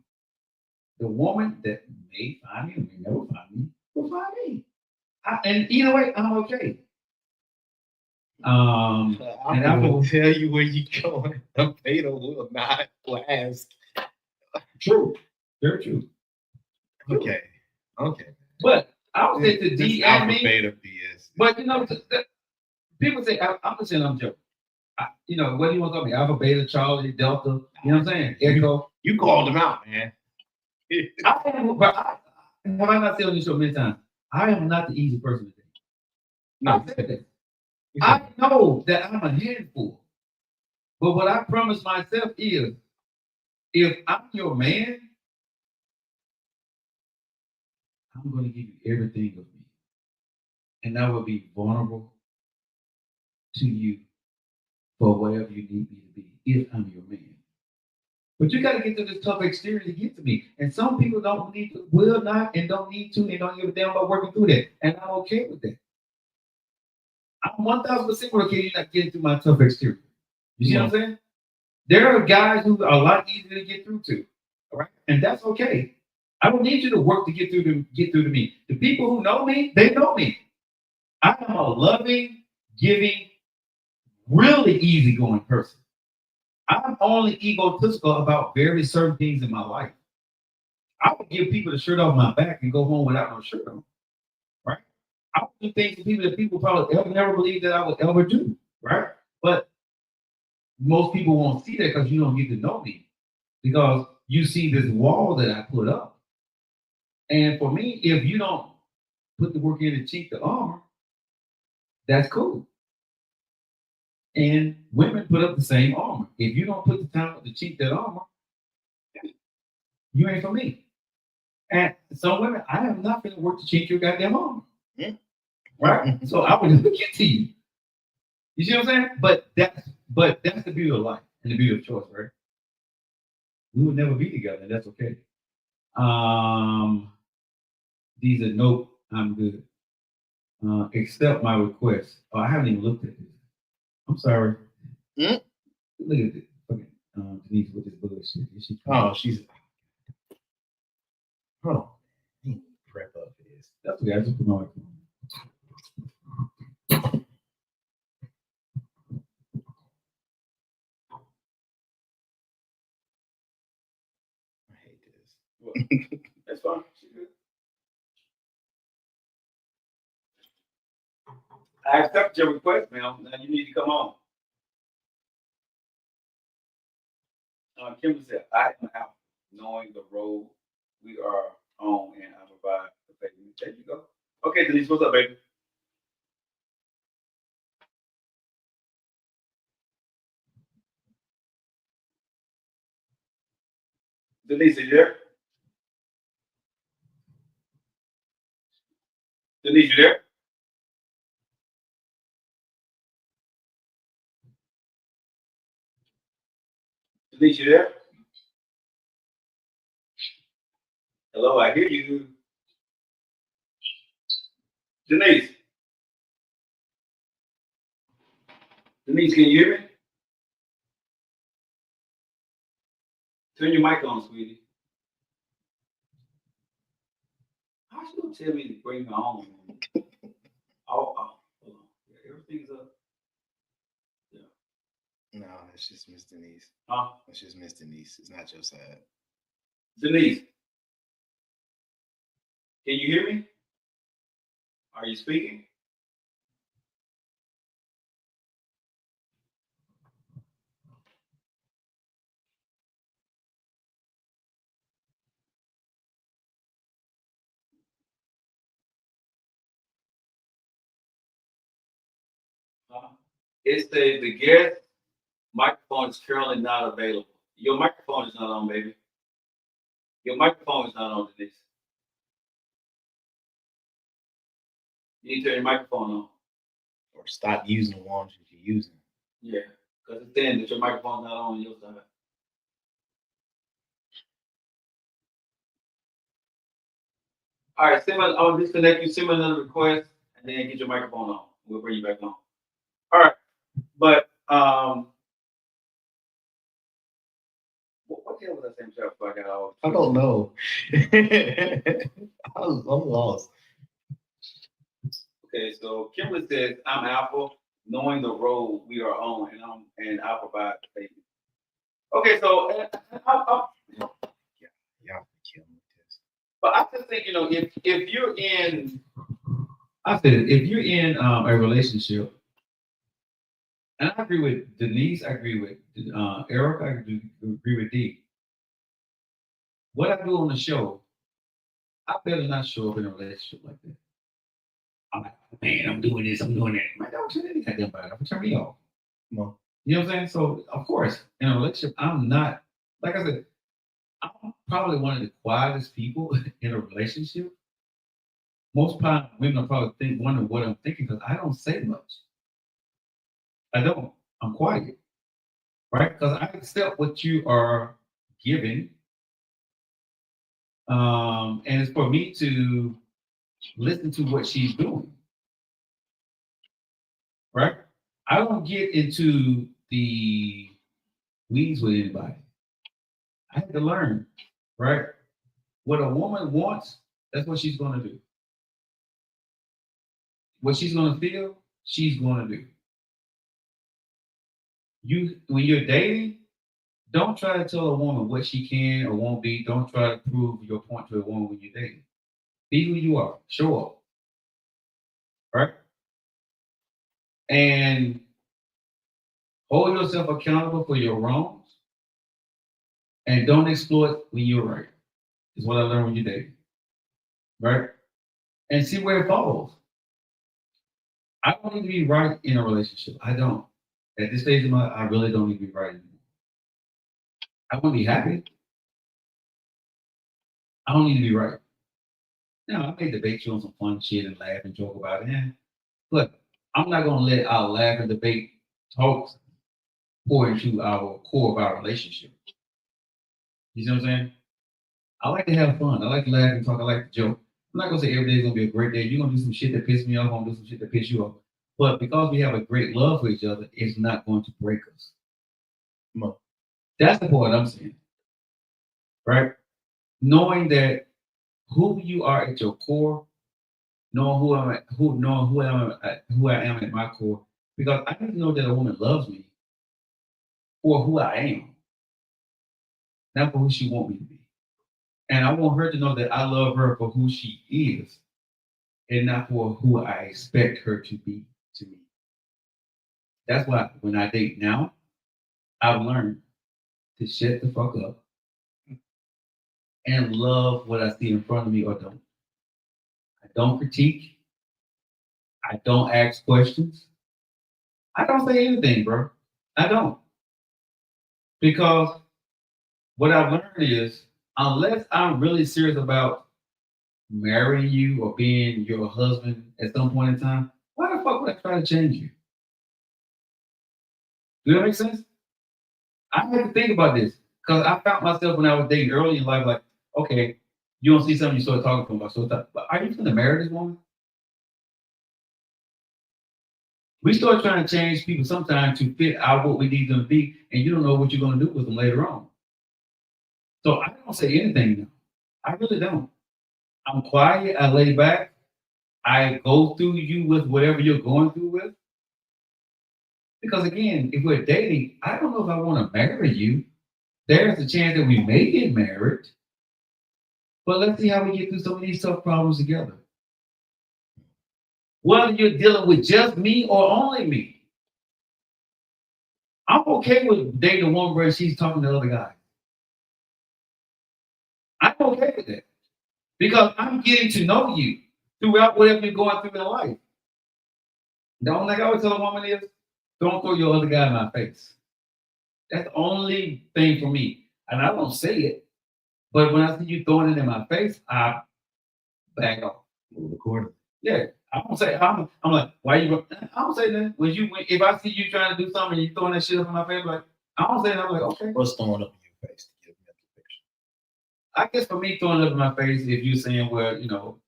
The woman that may find me and may never find me will find me. And either way, I'm okay. I will tell you where you going. The beta will not last. True. Very true. Okay. But I would say to D and me. Beta BS. But people say I'm saying I'm joking. What do you want to call me? Alpha, Beta, Charlie, Delta. You know what I'm saying? Echo. You called them out, man. Have I not said on this show many times? I am not the easy person to date. No, I said that. I know that I'm a handful. But what I promise myself is, if I'm your man, I'm going to give you everything of me. And I will be vulnerable to you for whatever you need me to be, if I'm your man. But you got to get to this tough exterior to get to me. And some people will not, and don't need to, and don't give a damn about working through that. And I'm okay with that. I'm 1,000% okay you're not getting through my tough exterior. You see what I'm saying? There are guys who are a lot easier to get through to. All right? And that's okay. I don't need you to work to get through to me. The people who know me, they know me. I am a loving, giving, really easygoing person. I'm only egotistical about very certain things in my life. I would give people the shirt off my back and go home without no shirt on. Right? I would do things to people that people probably never believe that I would ever do. Right? But most people won't see that because you don't get to know me. Because you see this wall that I put up. And for me, if you don't put the work in to cheat the armor, that's cool. And women put up the same armor. If you don't put the time up to cheat that armor, you ain't for me. And some women, I am not going to work to cheat your goddamn armor. Yeah. Right? So I would never get to you. You see what I'm saying? But that's the beauty of life and the beauty of choice, right? We would never be together, and that's okay. These are nope, I'm good. Accept my request. Oh, I haven't even looked at this. I'm sorry. Mm? Look at this. Okay. Denise with this bullshit. Oh, she's. Hold on. I need to prep up for this. That's okay. I just put my mic on. I hate this. That's fine. She good. I accept your request, ma'am. Now you need to come on. Kimberly said, I am out knowing the road we are on and I provide the faith. There you go. Okay, Denise, what's up, baby? Denise, are you there? Denise, you there? Denise, you there? Hello, I hear you. Denise. Denise, can you hear me? Turn your mic on, sweetie. How's she gonna tell me to bring her on? Hold on. Yeah, everything's up. Yeah. No, it's just Miss Denise. Huh? It's just Miss Denise. It's not your side. Denise, can you hear me? Are you speaking? It says the guest microphone is currently not available. Your microphone is not on, baby. Your microphone is not on, Denise. You need to turn your microphone on. Or stop using the ones that you're using. Yeah, because it's saying that your microphone's not on your side. All right, send me, I'll disconnect you, send me another request, and then get your microphone on. We'll bring you back on. All right, but what the hell was I saying before I got all? I don't know. I'm lost. Okay, so Kimberly says, I'm Alpha, knowing the road we are on, and I'll provide the baby. Okay, so Y'all kill me with this. but I just think, if you're in, I said, if you're in a relationship, and I agree with Denise, I agree with Eric, I agree with Dee. What I do on the show, I better not show up in a relationship like that. I'm like, man, I'm doing this, I'm doing that. Man, don't do anything goddamn about it. Turn me off. No. You know what I'm saying? So, of course, in a relationship, I'm not, like I said, I'm probably one of the quietest people in a relationship. Most times, women are probably wonder what I'm thinking because I don't say much. I don't. I'm quiet, right? Because I accept what you are giving, and it's for me to listen to what she's doing, right? I don't get into the weeds with anybody. I had to learn, right? What a woman wants, that's what she's going to do. What she's going to feel, she's going to do. When you're dating, don't try to tell a woman what she can or won't be. Don't try to prove your point to a woman when you're dating. Be who you are. Show up. Right? And hold yourself accountable for your wrongs. And don't exploit when you're right. Is what I learned when you're dating. Right? And see where it falls. I don't need to be right in a relationship. I don't. At this stage of my life, I really don't need to be right anymore. I want to be happy. I don't need to be right. Now, I may debate you on some fun shit and laugh and joke about it. But I'm not going to let our laugh and debate talks pour into our core of our relationship. You see what I'm saying? I like to have fun. I like to laugh and talk. I like to joke. I'm not gonna say every day is gonna be a great day. You're gonna do some shit that pisses me off. I'm gonna do some shit that pisses you off. But because we have a great love for each other, it's not going to break us. No. That's the point I'm saying. Right? Knowing that who you are at your core, knowing who I am at my core, because I need to know that a woman loves me for who I am, not for who she wants me to be. And I want her to know that I love her for who she is, and not for who I expect her to be to me. That's why when I date now, I've learned to shut the fuck up and love what I see in front of me or don't. I don't critique. I don't ask questions. I don't say anything, bro. I don't. Because what I've learned is, unless I'm really serious about marrying you or being your husband at some point in time, why the fuck would I try to change you? Do that make sense? I had to think about this because I found myself when I was dating early in life, like, okay, you don't see something, you start talking to them about. So, but are you going to marry this woman? We start trying to change people sometimes to fit out what we need them to be, and you don't know what you're going to do with them later on. So I don't say anything now. I really don't. I'm quiet. I lay back. I go through you with whatever you're going through with. Because again, if we're dating, I don't know if I want to marry you. There's a chance that we may get married. But let's see how we get through some of these tough problems together. Whether you're dealing with just me or only me. I'm okay with dating a woman where she's talking to other guys. I'm okay with that. Because I'm getting to know you throughout whatever you're going through in life. The only thing I always tell a woman is, don't throw your other guy in my face. That's the only thing for me. And I don't say it, but when I see you throwing it in my face, I back off. Move accordingly. Yeah. I don't say, I'm like, why you, I don't say that. If I see you trying to do something and you throwing that shit up in my face, like, I don't say that. I'm like, okay. What's throwing up in your face to give me a picture? I guess for me, throwing it up in my face, if you're saying, well, you know,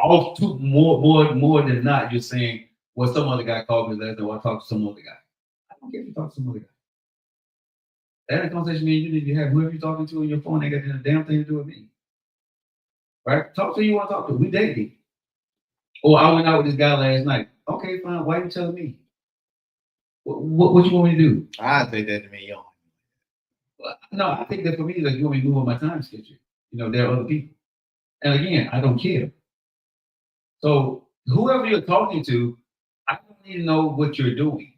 all too more than not, you're saying, well, some other guy called me last night, or I talked to some other guy. I don't care if you talk to some other guy. That conversation me and you need to have. Whoever you're talking to on your phone ain't got a damn thing to do with me. Right? Talk to who you want to talk to. We dating. Or I went out with this guy last night. Okay, fine. Why are you telling me? What you want me to do? I take that to me, young. No, I think that for me, like, you want me to move on my time schedule. You know, there are other people. And again, I don't care. So whoever you're talking to, I don't need to know what you're doing.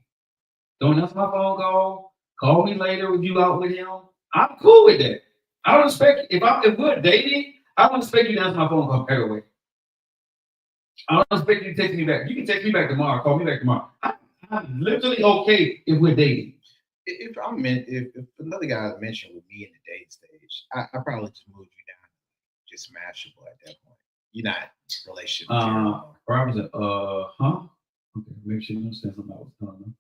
Don't answer my phone call. Call me later if you out with him. I'm cool with that. I don't expect, if we're dating, I don't expect you to answer my phone call right away. I don't expect you to text me back. You can text me back tomorrow, call me back tomorrow. I'm literally okay if we're dating. If another guy mentioned with me in the dating stage, I probably just moved you down, just smashable at that point. You're not relationship material. Robert said, huh? Okay, maybe she understands something I was telling them.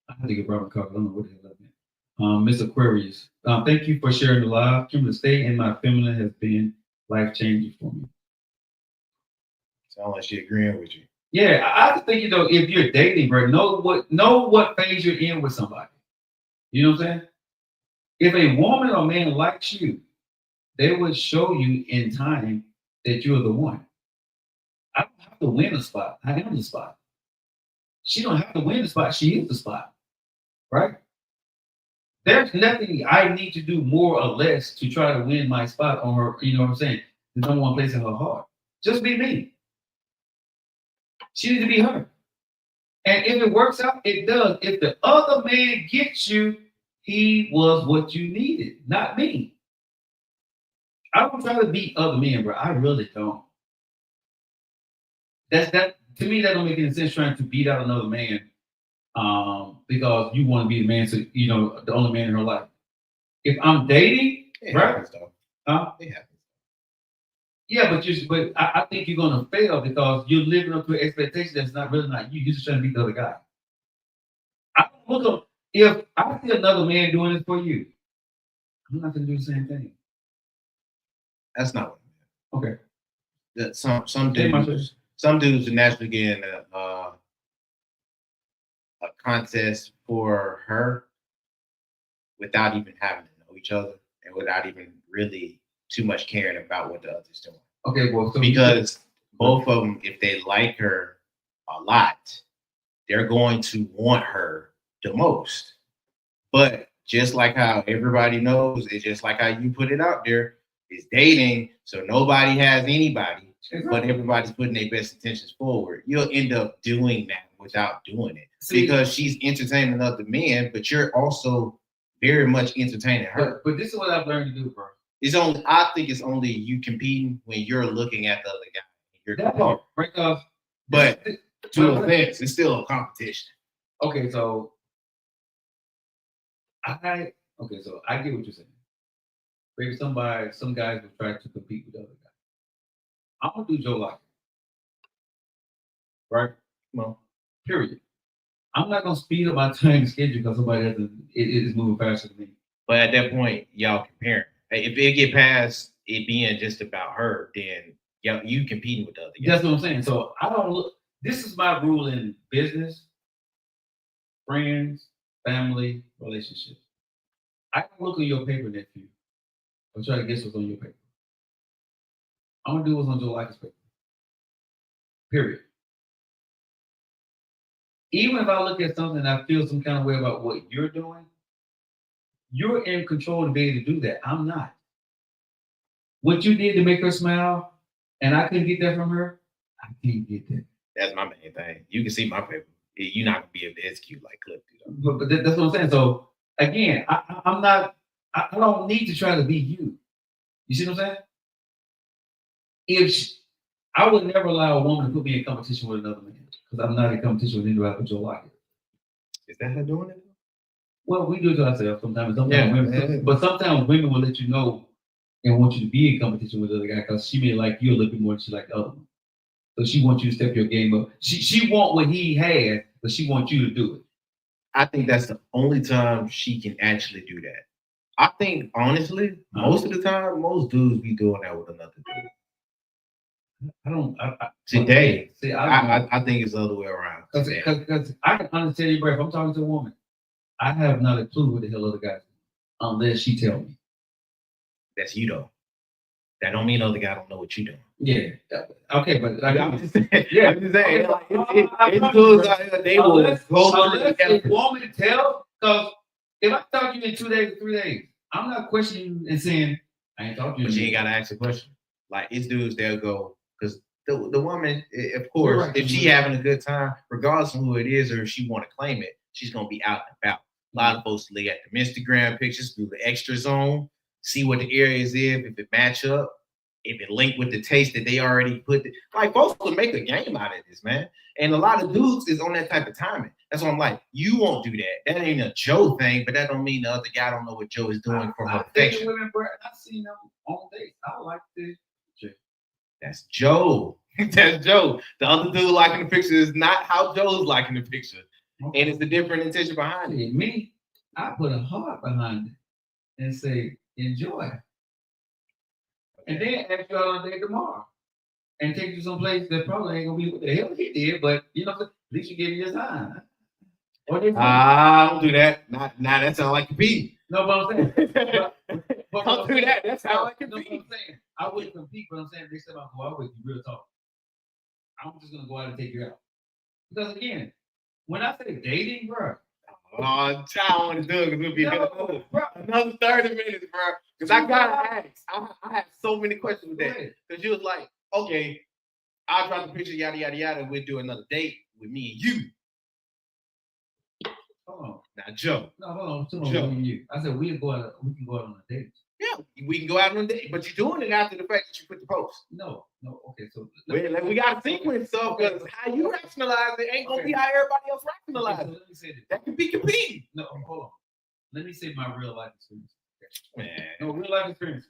I had to get Robert called. I don't know what the hell that meant. Miss Aquarius, thank you for sharing the live. Kimberly, stay in my feminine has been life changing for me. Sound like she agreeing with you. Yeah, I just think, you know, if you're dating, bro, know what phase you're in with somebody. You know what I'm saying? If a woman or man likes you, they will show you in time that you're the one. I don't have to win a spot. I am the spot. She don't have to win the spot. She is the spot. Right? There's nothing I need to do more or less to try to win my spot on her, you know what I'm saying? The number one place in her heart. Just be me. She needs to be her. And if it works out, it does. If the other man gets you, he was what you needed, not me. I don't try to beat other men, bro. I really don't. That to me, that don't make any sense trying to beat out another man because you want to be the man, so you know, the only man in her life. If I'm dating, right? Huh? Yeah, but I think you're gonna fail because you're living up to an expectation that's not really not you. You're just trying to beat the other guy. I don't look up if I see another man doing this for you. I'm not gonna do the same thing. That's not what Okay. that some Say my dudes are naturally getting a contest for her without even having to know each other and without even really too much caring about what the other's doing. Okay, well, so Because both of them, if they like her a lot, they're going to want her the most. But just like how everybody knows, it's just like how you put it out there, it's dating, so nobody has anybody, but everybody's putting their best intentions forward. You'll end up doing that without doing it because she's entertaining other men, but you're also very much entertaining her. But this is what I've learned to do, bro. I think it's only you competing when you're looking at the other guy. You're that part, right? But to a sense, it's still a competition. Okay, so I get what you're saying. Maybe some guys will try to compete with the other guys. I'm gonna do Joe Lockett. Right? Well, period. I'm not gonna speed up my time schedule because somebody is moving faster than me. But at that point, y'all comparing. If it get past it being just about her, then you competing with the other guy. That's what I'm saying. So I don't look. This is my rule in business, friends, family, relationships. I can look at your paper, nephew, and try to guess what's on your paper. I'm gonna do what's on Joe Lockett's paper. Period. Even if I look at something and I feel some kind of way about what you're doing, you're in control to be able to do that. I'm not. What you did to make her smile, and I couldn't get that from her, I can't get that. That's my main thing. You can see my paper. You're not gonna be able to execute like Cliff did. But that's what I'm saying. So again, I'm not. I don't need to try to be you. You see what I'm saying? I would never allow a woman to put me in competition with another man because I'm not in competition with anybody but Joe Lockett. Is that her doing it? Well, we do it to ourselves sometimes. But sometimes women will let you know and want you to be in competition with the other guy because she may like you a little bit more than she like the other one. So she wants you to step your game up. She want what he had, but she wants you to do it. I think that's the only time she can actually do that. I think honestly, most of the time, most dudes be doing that with another dude. Today, I think it's the other way around. Because I can understand you, bro. If I'm talking to a woman, I have not a clue what the hell other guys do unless she tell me. That's you though. That don't mean other guy don't know what you doing. Yeah. Okay, but I'm just saying. Yeah, I'm just saying. It's dudes out here. They will go unless a woman tell. Because if I talk to you in 2 days, 3 days, I'm not questioning and saying I ain't talking to you. But you ain't gotta ask a question. Like it's dudes, they'll go because the woman, of course, right. If she having a good time, regardless of who it is or if she want to claim it, she's gonna be out and about. A lot of folks look at the Instagram pictures, do the extra zone, see what the areas is, if it match up, if it link with the taste that they already put. Like folks will make a game out of this, man. And a lot of dudes is on that type of timing. That's why I'm like, you won't do that. That ain't a Joe thing, but that don't mean the other guy don't know what Joe is doing for her affection. Women, bro, I've seen them on dates. I like this. That's Joe. That's Joe. The other dude liking the picture is not how Joe's liking the picture. Okay. And it's the different intention behind it. Me, I put a heart behind it and say, enjoy. And then ask you out on a date tomorrow. And take you someplace that probably ain't gonna be what the hell he did, but you know, at least you gave me a sign. I don't do that. Not that sounds like competing. No, but I'm saying but don't do that. That's how I compete. No, I'm saying I wouldn't compete, but I'm saying they said I'll go out with you, real talk. I'm just gonna go out and take you out. Because again, when I say dating, bro. I want to do it because we'll be another 30 minutes, bro. Because I gotta ask. I have so many questions with that. Because you was like, okay, I'll drop the picture, yada yada yada, and we'll do another date with me and you. Hold on. Now, Joe. No, hold on. Joe. And you. I said we can go out on a date. Yeah, we can go out on a date, but you're doing it after the fact that you put the post. No. Okay, so we got to sequence stuff because how you rationalize it ain't gonna be how everybody else rationalizes. So let me say this. That can be competing. No, hold on. Let me say my real life experience. Man. No, real life experience.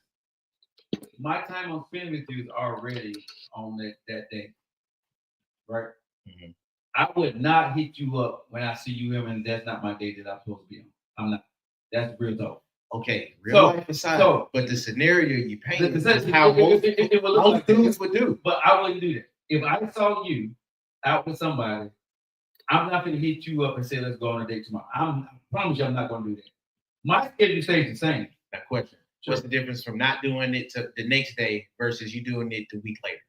My time on spending with you is already on that day. Right? Mm-hmm. I would not hit you up when I see you and that's not my day that I'm supposed to be on. I'm not. That's real talk. Okay, real life aside, but the scenario you paint is how most dudes would do. But I wouldn't do that. If I saw you out with somebody, I'm not going to hit you up and say, let's go on a date tomorrow. I promise you I'm not going to do that. My schedule stays the same. That question. What's the difference from not doing it to the next day versus you doing it the week later?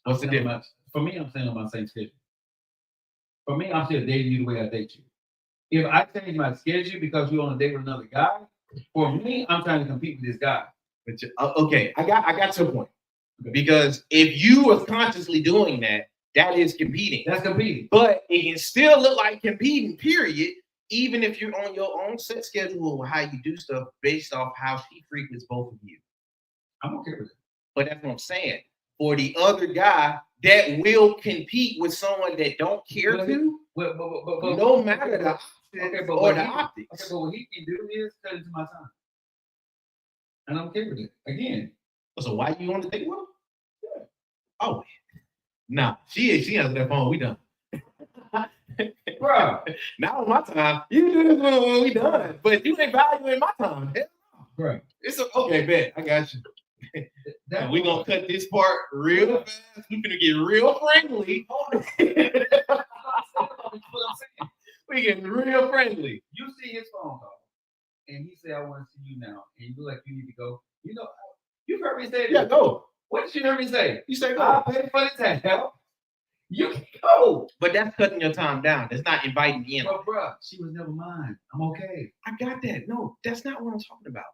What's the difference? For me, I'm saying on my same schedule. For me, I'm still dating you the way I date you. If I change my schedule because you're on a date with another guy, for me, I'm trying to compete with this guy. But okay, I got your point. Okay. Because if you are consciously doing that, that is competing. That's competing. But it can still look like competing, period, even if you're on your own set schedule of how you do stuff based off how she frequents both of you. I'm okay with it. But that's what I'm saying. For the other guy that will compete with someone that don't care no matter the options or the optics. Okay, but what he can do is cut into my time. And I'm okay with it. Again. So why you want to date with him? Yeah. Oh, nah. She has that phone. We done. Bro. Not on my time. You do this when we done. But you ain't valuing my time. Right. It's okay, bet. I got you. We're gonna cut this part real fast. We're gonna get real friendly. We getting real friendly. You see his phone call, and he said, "I want to see you now," and you look like you need to go. You know, you've heard me say that. Yeah, go. What did you hear me say? You say go. I'll pay for the tab. You can go. But that's cutting your time down. That's not inviting me in. But bro, she was never mine. I'm okay. I got that. No, that's not what I'm talking about.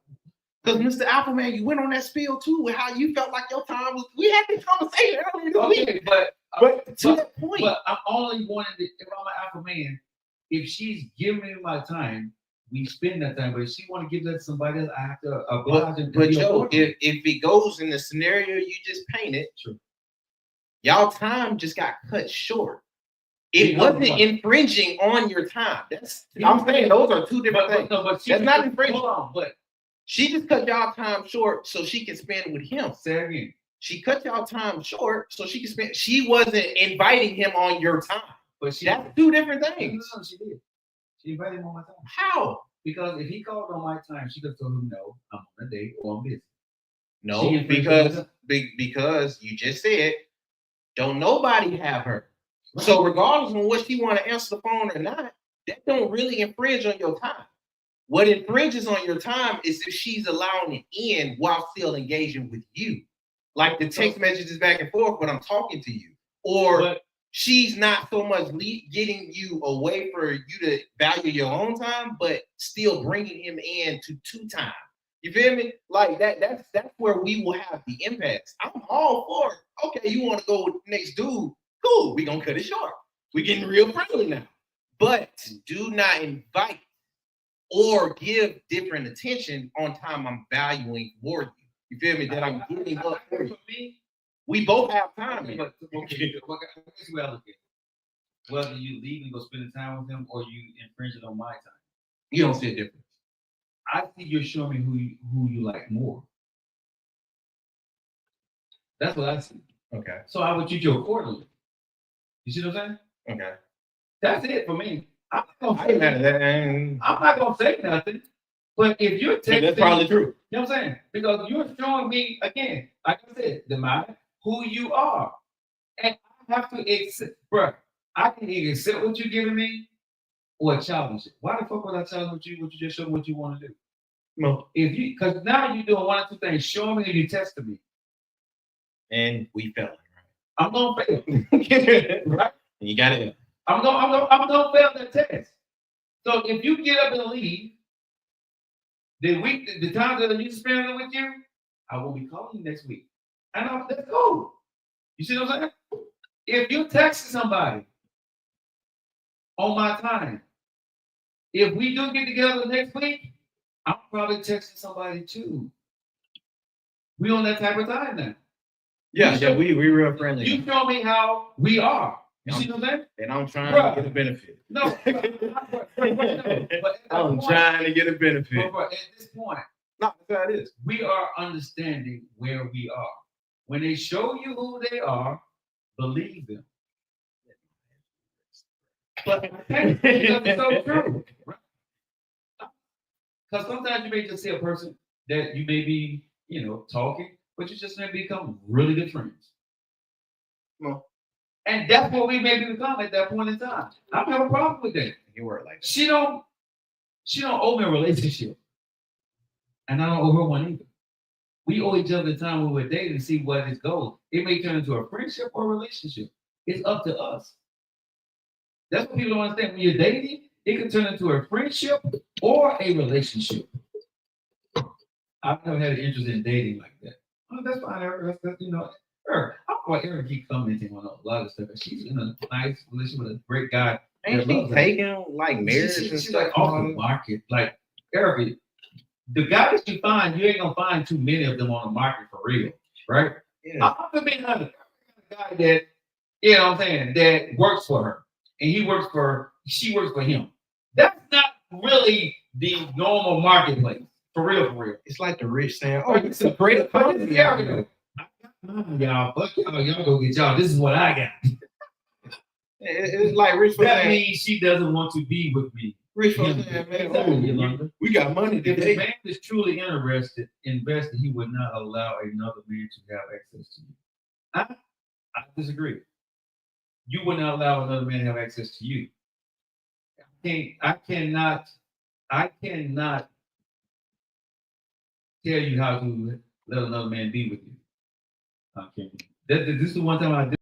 Because Mr. Appleman, you went on that spiel too with how you felt like your time was. We had this conversation earlier this week. But to that point. But I'm only wanting to, if I'm an alpha man, if she's giving me my time, we spend that time. But if she want to give that to somebody else, I have to oblige. But Joe, if it goes in the scenario you just painted, true. Y'all time just got cut short. It wasn't infringing on your time. I'm saying those are two different things. That's not infringing. Hold on, but she just cut y'all time short so she can spend with him. Say again. She cut y'all time short so she can spend. She wasn't inviting him on your time. But that's two different things. No, she did. She invited him on my time. How? Because if he called on my time, she could have told him no, I'm on a date or I'm busy. No, because you just said, don't nobody have her. Right. So regardless of what she want to answer the phone or not, that don't really infringe on your time. What infringes on your time is if she's allowing it in while still engaging with you. Like the text messages back and forth when I'm talking to you. Or she's not so much getting you away for you to value your own time, but still bringing him in to two time. You feel me? Like that's where we will have the impasse. I'm all for it. Okay, you want to go with the next dude? Cool, we gonna cut it short. We getting real friendly now. But do not invite or give different attention on time I'm valuing for you. You feel me? That I'm giving up for you. We both have time. But whether you leave and go spend time with him or you infringe it on my time. You don't see a difference. I think you're showing me who you like more. That's what I see. Okay. So I would treat you accordingly. You see what I'm saying? Okay. That's it for me. I'm not gonna say nothing. But if you're texting, that's probably true. You know what I'm saying? Because you're showing me again, like I said, who you are. And I have to accept, bro. I can either accept what you're giving me or challenge it. Why the fuck would I challenge you? What you just showed what you want to do? No. Because now you're doing one or two things. Show me and you testing me. And we fell. Right? I'm gonna fail. Right? And you got it. I'm gonna fail that test. So if you get up and leave, the time that I need to spend with you, I will be calling you next week. And that's cool. You see what I'm saying? If you text somebody on my time, if we do get together next week, I'm probably texting somebody too. We on that type of time now. Yeah, we real friendly. You show me how we are. You see what I'm saying? And I'm trying to get a benefit. No, I'm trying to get a benefit. But at this point, no, that's how it is. We are understanding where we are. When they show you who they are, believe them. But it's so true. Because sometimes you may just see a person that you may be, talking, but you just may become really good friends. Well, And that's what we may become at that point in time. I don't have a problem with that. you were like that. She don't owe me a relationship. And I don't owe her one either. We owe each other the time when we're dating to see what it goes. It may turn into a friendship or a relationship. It's up to us. That's what people don't understand. When you're dating, it can turn into a friendship or a relationship. I've never had an interest in dating like that. Oh, that's fine, Eric. That's her. I don't know why Eric keep commenting on a lot of stuff. She's in a nice relationship with a great guy. Ain't she taking like marriage and She's stuff? like off the market. Like, Eric, the guy that you find, you ain't gonna find too many of them on the market for real, right? Yeah. I'm gonna be honest. A guy that, you know what I'm saying, that works for her. And she works for him. That's not really the normal marketplace. For real. It's like the rich saying, "Oh, it's a great economy." Y'all, fuck y'all go get y'all. This is what I got. It's like rich folks That saying, means she doesn't want to be with me. rich folks saying, "Man, Exactly. we got money If a today." man is truly invested, he would not allow another man to have access to you. I disagree. You would not allow another man to have access to you. I cannot tell you how to let another man be with you. Okay. This is the one time I did.